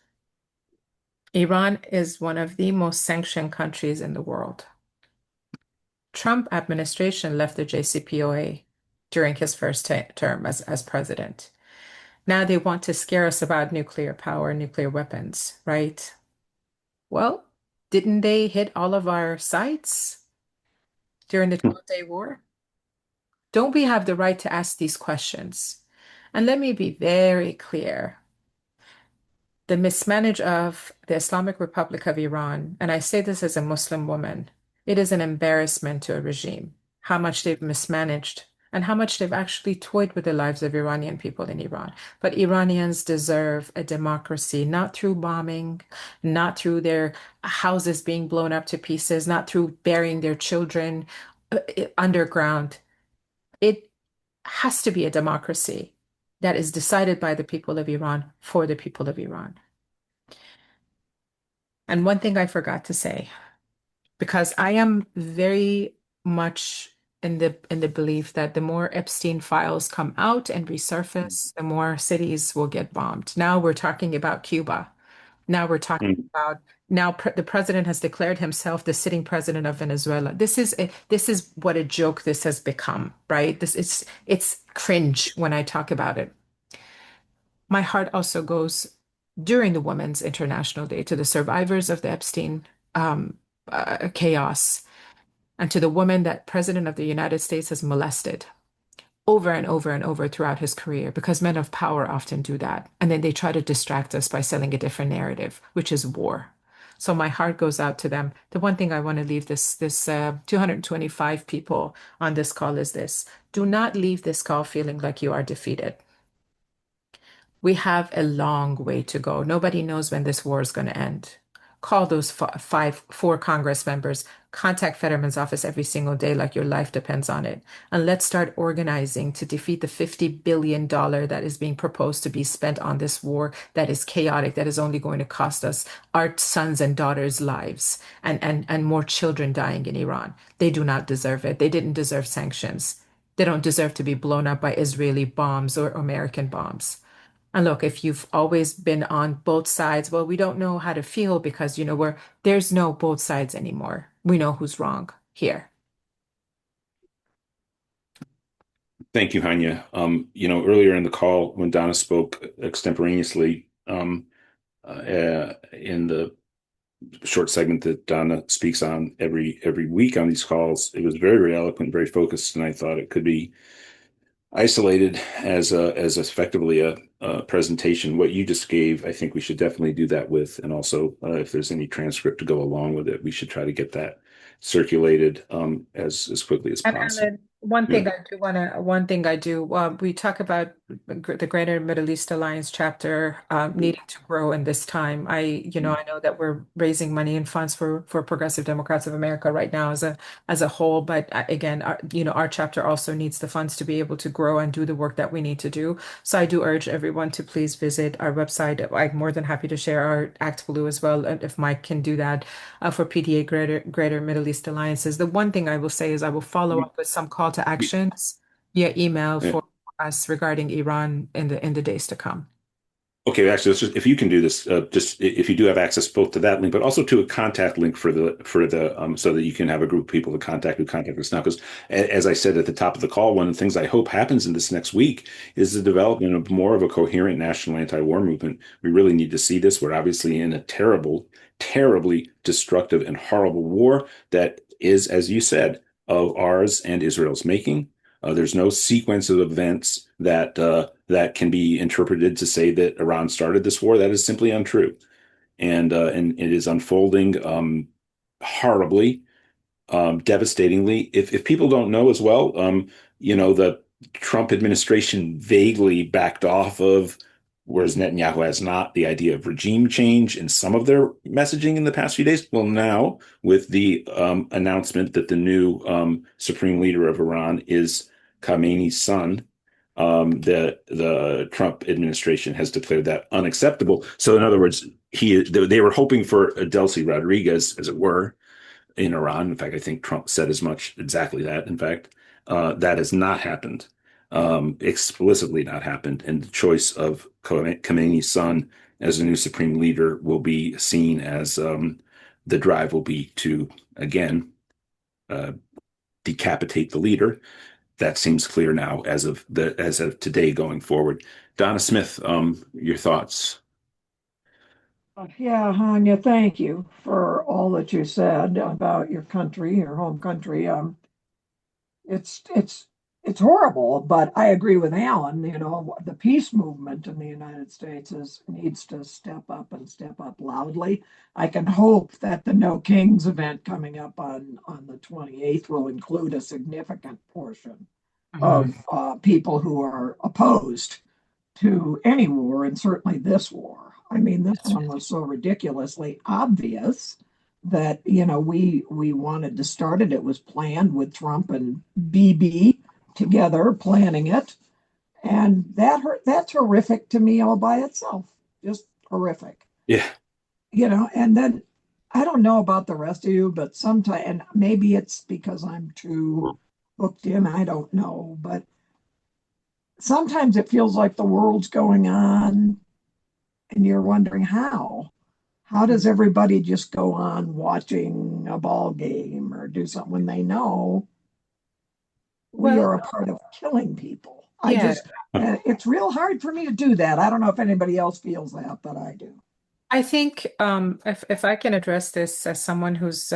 Iran is one of the most sanctioned countries in the world. Trump administration left the JCPOA during his first term as president. Now they want to scare us about nuclear power, nuclear weapons, right? Well, didn't they hit all of our sites during the 12-day war? Don't we have the right to ask these questions? And let me be very clear. The mismanagement of the Islamic Republic of Iran, and I say this as a Muslim woman, it is an embarrassment to a regime, how much they've mismanaged and how much they've actually toyed with the lives of Iranian people in Iran. But Iranians deserve a democracy, not through bombing, not through their houses being blown up to pieces, not through burying their children underground. It has to be a democracy that is decided by the people of Iran for the people of Iran. And one thing I forgot to say, because I am very much in the belief that the more Epstein files come out and resurface, the more cities will get bombed. Now we're talking about Cuba. Now we're talking about the president has declared himself the sitting president of Venezuela. This is what a joke this has become, right? It's cringe when I talk about it. My heart also goes during the Women's International Day to the survivors of the Epstein chaos and to the woman that President of the United States has molested over and over and over throughout his career, because men of power often do that. And then they try to distract us by selling a different narrative, which is war. So my heart goes out to them. The one thing I want to leave this 225 people on this call is this: do not leave this call feeling like you are defeated. We have a long way to go. Nobody knows when this war is going to end. Call those four Congress members, contact Fetterman's office every single day like your life depends on it. And let's start organizing to defeat the $50 billion that is being proposed to be spent on this war that is chaotic, that is only going to cost us our sons and daughters' lives and more children dying in Iran. They do not deserve it. They didn't deserve sanctions. They don't deserve to be blown up by Israeli bombs or American bombs. And look, if you've always been on both sides, well, we don't know how to feel because, there's no both sides anymore. We know who's wrong here. Thank you, Hanieh. Earlier in the call when Donna spoke extemporaneously, in the short segment that Donna speaks on every week on these calls, it was very, very eloquent, very focused, and I thought it could be isolated as effectively a presentation. What you just gave, I think we should definitely do that with, and also if there's any transcript to go along with it, we should try to get that circulated as quickly as possible. And one thing I do, we talk about the Greater Middle East Alliance chapter needing to grow in this time. I know that we're raising money and funds for Progressive Democrats of America right now as a whole, but again, our chapter also needs the funds to be able to grow and do the work that we need to do. So I do urge everyone to please visit our website. I'm more than happy to share our Act Blue as well, and if Mike can do that for PDA Greater Middle East Alliances. The one thing I will say is I will follow up with some call to actions via email for us regarding Iran in the days to come. Okay, actually, if you can do this, just if you do have access both to that link, but also to a contact link for the so that you can have a group of people to contact us now. Because as I said at the top of the call, one of the things I hope happens in this next week is the development of more of a coherent national anti-war movement. We really need to see this. We're obviously in a terribly destructive and horrible war that is, as you said, of ours and Israel's making. There's no sequence of events that can be interpreted to say that Iran started this war. That is simply untrue, and it is unfolding horribly, devastatingly. If people don't know as well, the Trump administration vaguely backed off of, whereas Netanyahu has not, the idea of regime change in some of their messaging in the past few days. Well, now with the announcement that the new supreme leader of Iran is Khamenei's son, the Trump administration has declared that unacceptable. So in other words, they were hoping for a Delcy Rodriguez, as it were, in Iran. In fact, I think Trump said as much, exactly that. In fact, that has not happened. Explicitly not happened, and the choice of Khamenei's son as the new supreme leader will be seen as the drive will be to again decapitate the leader. That seems clear now as of today going forward. Donna Smith, your thoughts? Yeah, Hanieh, thank you for all that you said about your country, your home country. It's horrible, but I agree with Alan. The peace movement in the United States needs to step up and step up loudly. I can hope that the No Kings event coming up on the 28th will include a significant portion of people who are opposed to any war, and certainly this war. I mean, this one was so ridiculously obvious that we wanted to start it. It was planned with Trump and Bibi together planning it, And that's horrific to me all by itself. Just horrific. Yeah. And then I don't know about the rest of you, but sometimes, and maybe it's because I'm too hooked in, I don't know, but sometimes it feels like the world's going on and you're wondering how. How does everybody just go on watching a ball game or do something when they know we are a part of killing people? Yeah. It's real hard for me to do that. I don't know if anybody else feels that, but I do. I think if I can address this as someone who's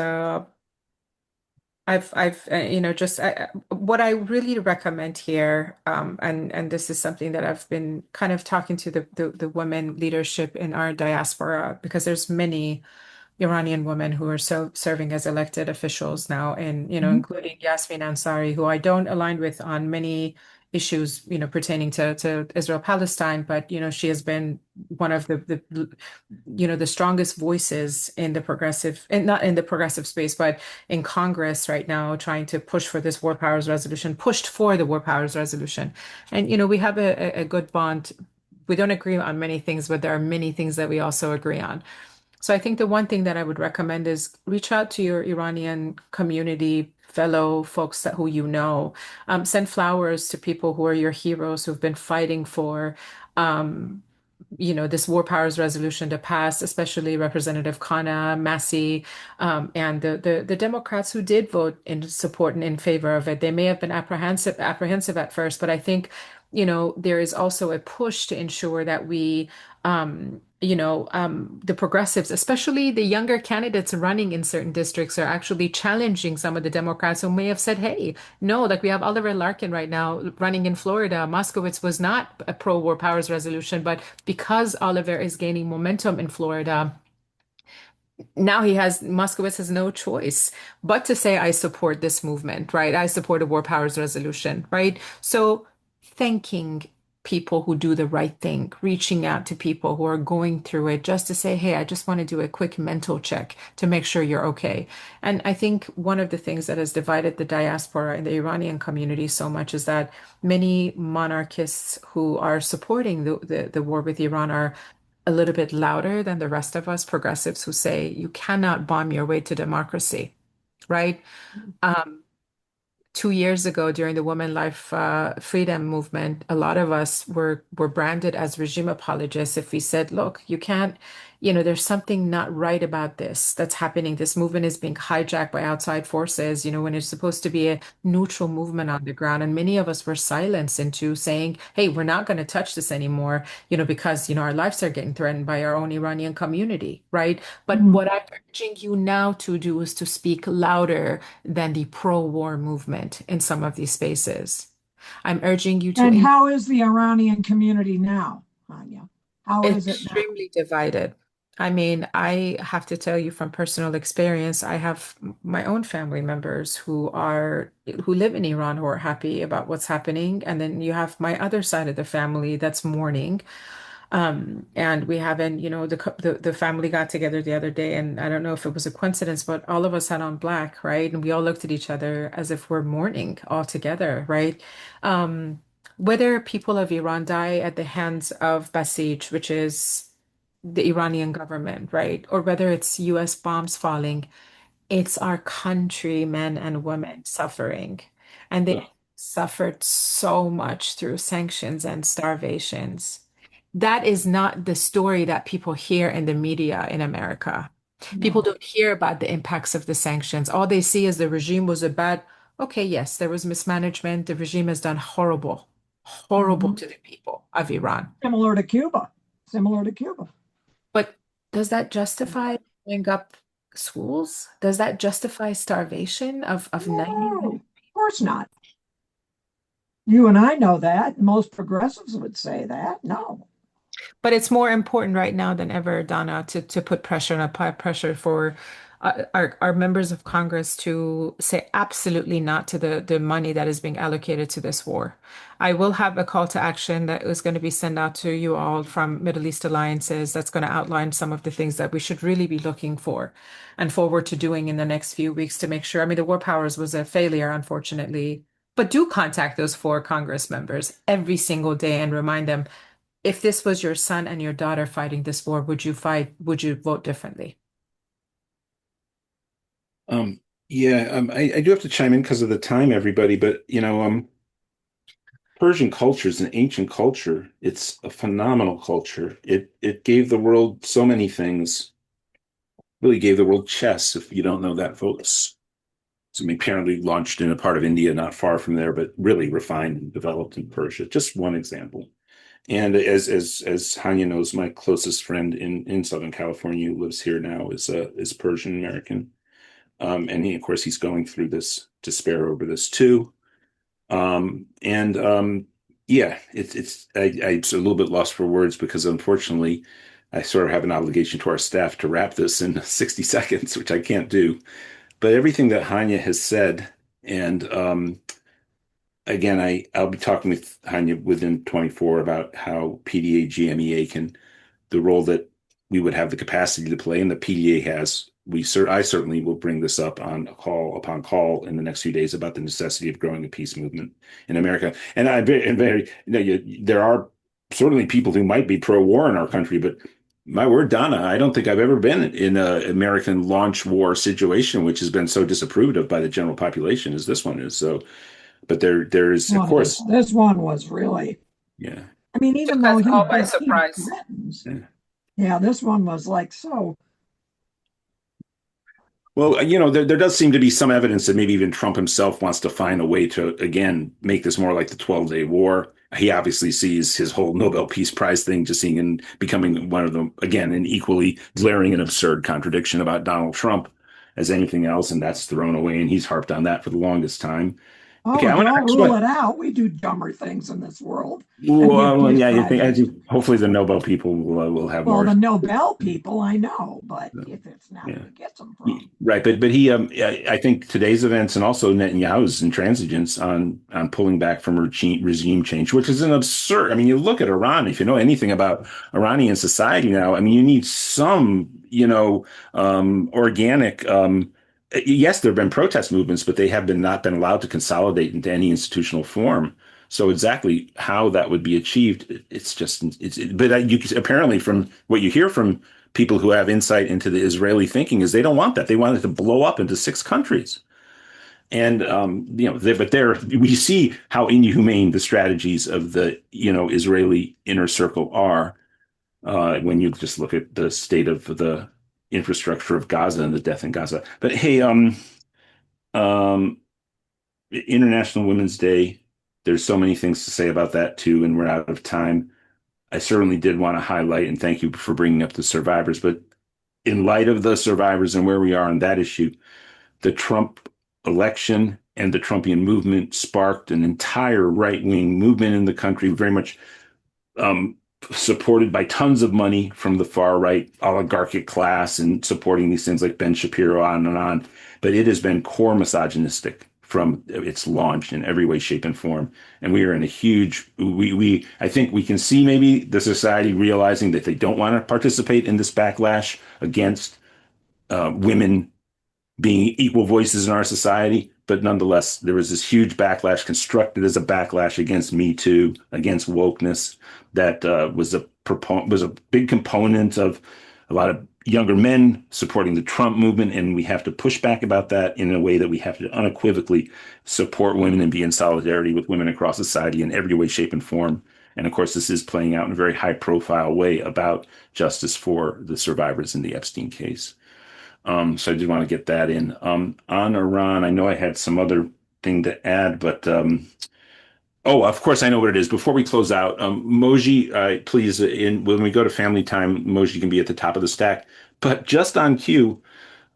I've just what I really recommend here, and this is something that I've been kind of talking to the women leadership in our diaspora, because there's many Iranian women who are serving as elected officials now, and including Yasmin Ansari, who I don't align with on many issues, pertaining to Israel-Palestine, but she has been one of the strongest voices in the progressive, and not in the progressive space, but in Congress right now, trying to push for this war powers resolution, pushed for the war powers resolution. And we have a good bond. We don't agree on many things, but there are many things that we also agree on. So I think the one thing that I would recommend is reach out to your Iranian community, fellow folks who send flowers to people who are your heroes, who've been fighting for, this war powers resolution to pass, especially Representative Khaneh, Massi, and the Democrats who did vote in support and in favor of it. They may have been apprehensive at first, but I think, there is also a push to ensure that we the progressives, especially the younger candidates running in certain districts, are actually challenging some of the Democrats who may have said, hey, no, like we have Oliver Larkin right now running in Florida. Moskowitz was not a pro-war powers resolution, but because Oliver is gaining momentum in Florida, now Moskowitz has no choice but to say, I support this movement, right? I support a war powers resolution, right? So thanking people who do the right thing, reaching out to people who are going through it just to say, hey, I just want to do a quick mental check to make sure you're okay. And I think one of the things that has divided the diaspora and the Iranian community so much is that many monarchists who are supporting the war with Iran are a little bit louder than the rest of us progressives who say you cannot bomb your way to democracy, right? 2 years ago, during the Women Life Freedom movement, a lot of us were branded as regime apologists if we said, look, you can't, there's something not right about this that's happening. This movement is being hijacked by outside forces, when it's supposed to be a neutral movement on the ground. And many of us were silenced into saying, hey, we're not going to touch this anymore, because, our lives are getting threatened by our own Iranian community, right? But what I'm urging you now to do is to speak louder than the pro-war movement in some of these spaces. I'm urging you to. And how is the Iranian community now, Hanieh? How is it now? Extremely divided. I mean, I have to tell you from personal experience, I have my own family members who live in Iran who are happy about what's happening. And then you have my other side of the family that's mourning. And we haven't, the family got together the other day, and I don't know if it was a coincidence, but all of us had on black, right? And we all looked at each other as if we're mourning all together, right? Whether people of Iran die at the hands of Basij, which is the Iranian government, right? Or whether it's US bombs falling, it's our country, men and women suffering. And they suffered so much through sanctions and starvations. That is not the story that people hear in the media in America. People don't hear about the impacts of the sanctions. All they see is the regime was okay, yes, there was mismanagement. The regime has done horrible to the people of Iran. Similar to Cuba. But does that justify blowing up schools? Does that justify starvation of 90 million? Of course not. You and I know that. Most progressives would say that. No. But it's more important right now than ever, Donna, to put pressure and apply pressure for our members of Congress to say absolutely not to the money that is being allocated to this war. I will have a call to action that is going to be sent out to you all from Middle East Alliances that's going to outline some of the things that we should really be looking for and forward to doing in the next few weeks to make sure. I mean, the war powers was a failure, unfortunately. But do contact those 4 Congress members every single day and remind them, if this was your son and your daughter fighting this war, would you vote differently? I do have to chime in because of the time, everybody, but Persian culture is an ancient culture. It's a phenomenal culture. It gave the world so many things. Really gave the world chess, if you don't know that, folks. So, apparently launched in a part of India not far from there, but really refined and developed in Persia. Just one example. And as Hanieh knows, my closest friend in Southern California who lives here now is Persian American. And of course, he's going through this despair over this too. It's a little bit lost for words because unfortunately, I sort of have an obligation to our staff to wrap this in 60 seconds, which I can't do. But everything that Hanieh has said, and again, I'll be talking with Hanieh within 24 about how PDA-GMEA the role that we would have the capacity to play, and the PDA has. I certainly will bring this up on call upon call in the next few days about the necessity of growing a peace movement in America. And there are certainly people who might be pro-war in our country, but my word, Donna, I don't think I've ever been in an American launch war situation, which has been so disapproved of by the general population as this one is. So, but there is, of course, this one was really, yeah. I mean, even Took though us he all by surprise. threatens, yeah, this one was like so. Well, there does seem to be some evidence that maybe even Trump himself wants to find a way to, again, make this more like the 12-day war. He obviously sees his whole Nobel Peace Prize thing just seeing and becoming one of them, again, an equally glaring and absurd contradiction about Donald Trump as anything else, and that's thrown away, and he's harped on that for the longest time. Oh, Okay, don't rule it out. We do dumber things in this world. Well, yeah, I think hopefully the Nobel people will have more. Well, the Nobel people, I know, but if it's not who gets them from. Right, but I think today's events and also Netanyahu's intransigence on pulling back from regime change, which is an absurd. I mean, you look at Iran. If you know anything about Iranian society now, I mean, you need some, organic. Yes, there have been protest movements, but they have not been allowed to consolidate into any institutional form. So exactly how that would be achieved, apparently from what you hear from people who have insight into the Israeli thinking is they don't want that. They want it to blow up into 6 countries. And, we see how inhumane the strategies of the, Israeli inner circle are when you just look at the state of the infrastructure of Gaza and the death in Gaza. But hey, International Women's Day, there's so many things to say about that too, and we're out of time. I certainly did want to highlight and thank you for bringing up the survivors, but in light of the survivors and where we are on that issue, the Trump election and the Trumpian movement sparked an entire right-wing movement in the country, very much supported by tons of money from the far right oligarchic class and supporting these things like Ben Shapiro, on and on. But it has been core misogynistic from its launch in every way, shape, and form. And we are in a huge, I think we can see maybe the society realizing that they don't want to participate in this backlash against women being equal voices in our society. But nonetheless, there was this huge backlash constructed as a backlash against Me Too, against wokeness, that was a big component of a lot of younger men supporting the Trump movement. And we have to push back about that in a way that we have to unequivocally support women and be in solidarity with women across society in every way, shape, and form. And of course, this is playing out in a very high profile way about justice for the survivors in the Epstein case. So I did want to get that in. On Iran, I know I had some other thing to add, but of course I know what it is. Before we close out, Moji, please, when we go to family time, Moji can be at the top of the stack. But just on cue,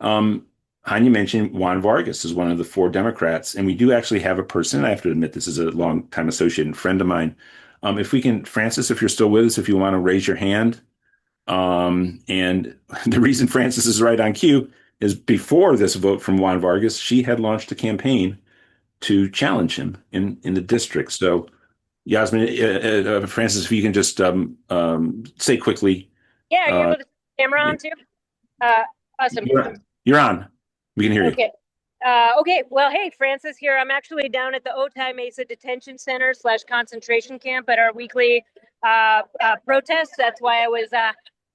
Hanieh mentioned Juan Vargas is one of the 4 Democrats, and we do actually have a person. I have to admit, this is a long-time associate and friend of mine. If we can, Francis, if you're still with us, if you want to raise your hand. And the reason Francis is right on cue is before this vote from Juan Vargas, she had launched a campaign to challenge him in the district. So, Yasmin, Francis, if you can just say quickly. Yeah, are you able to camera on too? Awesome. You're on. We can hear you. Okay. Okay, well, hey, Francis here. I'm actually down at the Otay Mesa Detention Center / concentration camp at our weekly protest. That's why I was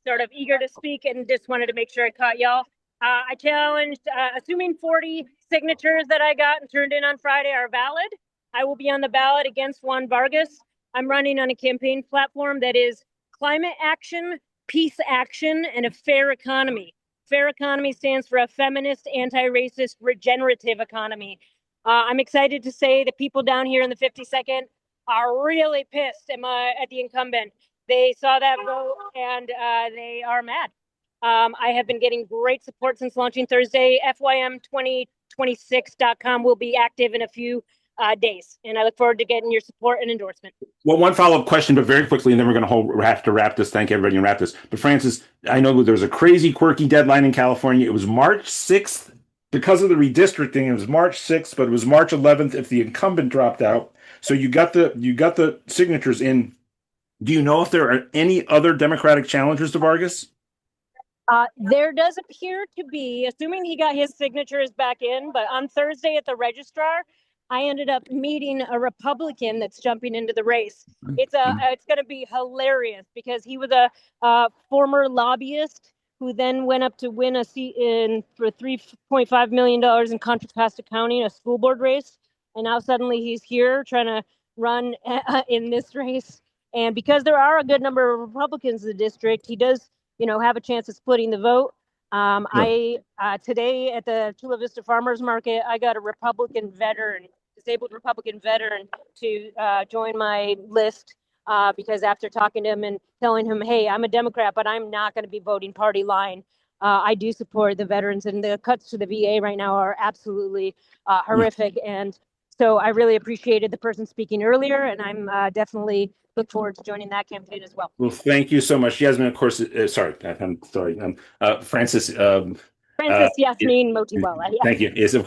sort of eager to speak and just wanted to make sure I caught y'all. I challenged, assuming 40 signatures that I got and turned in on Friday are valid, I will be on the ballot against Juan Vargas. I'm running on a campaign platform that is climate action, peace action, and a fair economy. Fair economy stands for a feminist, anti-racist, regenerative economy. I'm excited to say that people down here in the 52nd are really pissed at the incumbent. They saw that vote and they are mad. I have been getting great support since launching Thursday. FYM2026.com will be active in a few days, and I look forward to getting your support and endorsement. Well, one follow-up question, but very quickly, and then we're going to have to wrap this. Thank everybody and wrap this. But Francis, I know there was a crazy, quirky deadline in California. It was March 6th. Because of the redistricting, it was March 6th, but it was March 11th if the incumbent dropped out. So you got the signatures in. Do you know if there are any other Democratic challengers to Vargas? There does appear to be, assuming he got his signatures back in, but on Thursday at the registrar, I ended up meeting a Republican that's jumping into the race. It's going to be hilarious because he was a former lobbyist who then went up to win a seat for $3.5 million in Contra Costa County, a school board race. And now suddenly he's here trying to run in this race. And because there are a good number of Republicans in the district, he does, have a chance of splitting the vote. I today at the Chula Vista Farmers Market, I got a disabled Republican veteran to join my list because after talking to him and telling him, hey, I'm a Democrat, but I'm not going to be voting party line. I do support the veterans, and the cuts to the VA right now are absolutely horrific. And so I really appreciated the person speaking earlier, and I'm definitely look forward to joining that campaign as well. Well, thank you so much, Yasmin. Of course, sorry, I'm sorry, Francis. Francis Yasmin Motiwala. Yeah. Thank you. Is a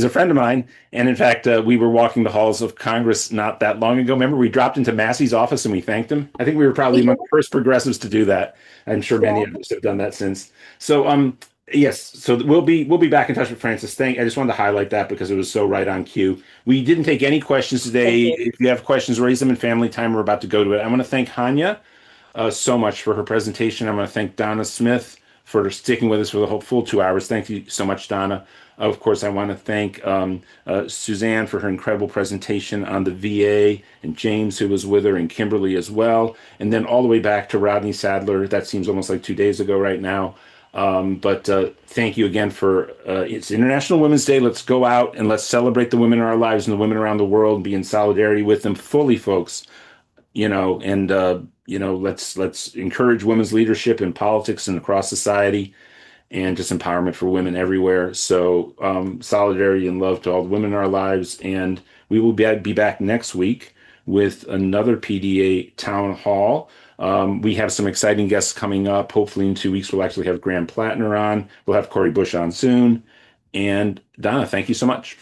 friend of mine, and in fact, we were walking the halls of Congress not that long ago. Remember, we dropped into Massey's office and we thanked him. I think we were probably among the first progressives to do that. I'm sure many of us have done that since. So, yes, so we'll be back in touch with Francis. I just wanted to highlight that because it was so right on cue. We didn't take any questions today. If you have questions, raise them in family time. We're about to go to it. I want to thank Hanieh so much for her presentation. I want to thank Donna Smith for sticking with us for the whole full 2 hours. Thank you so much, Donna. Of course, I want to thank Suzanne for her incredible presentation on the VA, and James, who was with her, and Kimberly as well. And then all the way back to Rodney Sadler. That seems almost like 2 days ago right now. But thank you again for it's International Women's Day. Let's go out and let's celebrate the women in our lives and the women around the world and be in solidarity with them fully, folks. Let's encourage women's leadership in politics and across society, and just empowerment for women everywhere. So solidarity and love to all the women in our lives. And we will be back next week with another PDA town hall. We have some exciting guests coming up. Hopefully in 2 weeks, we'll actually have Graham Plattner on. We'll have Cori Bush on soon. And Donna, thank you so much.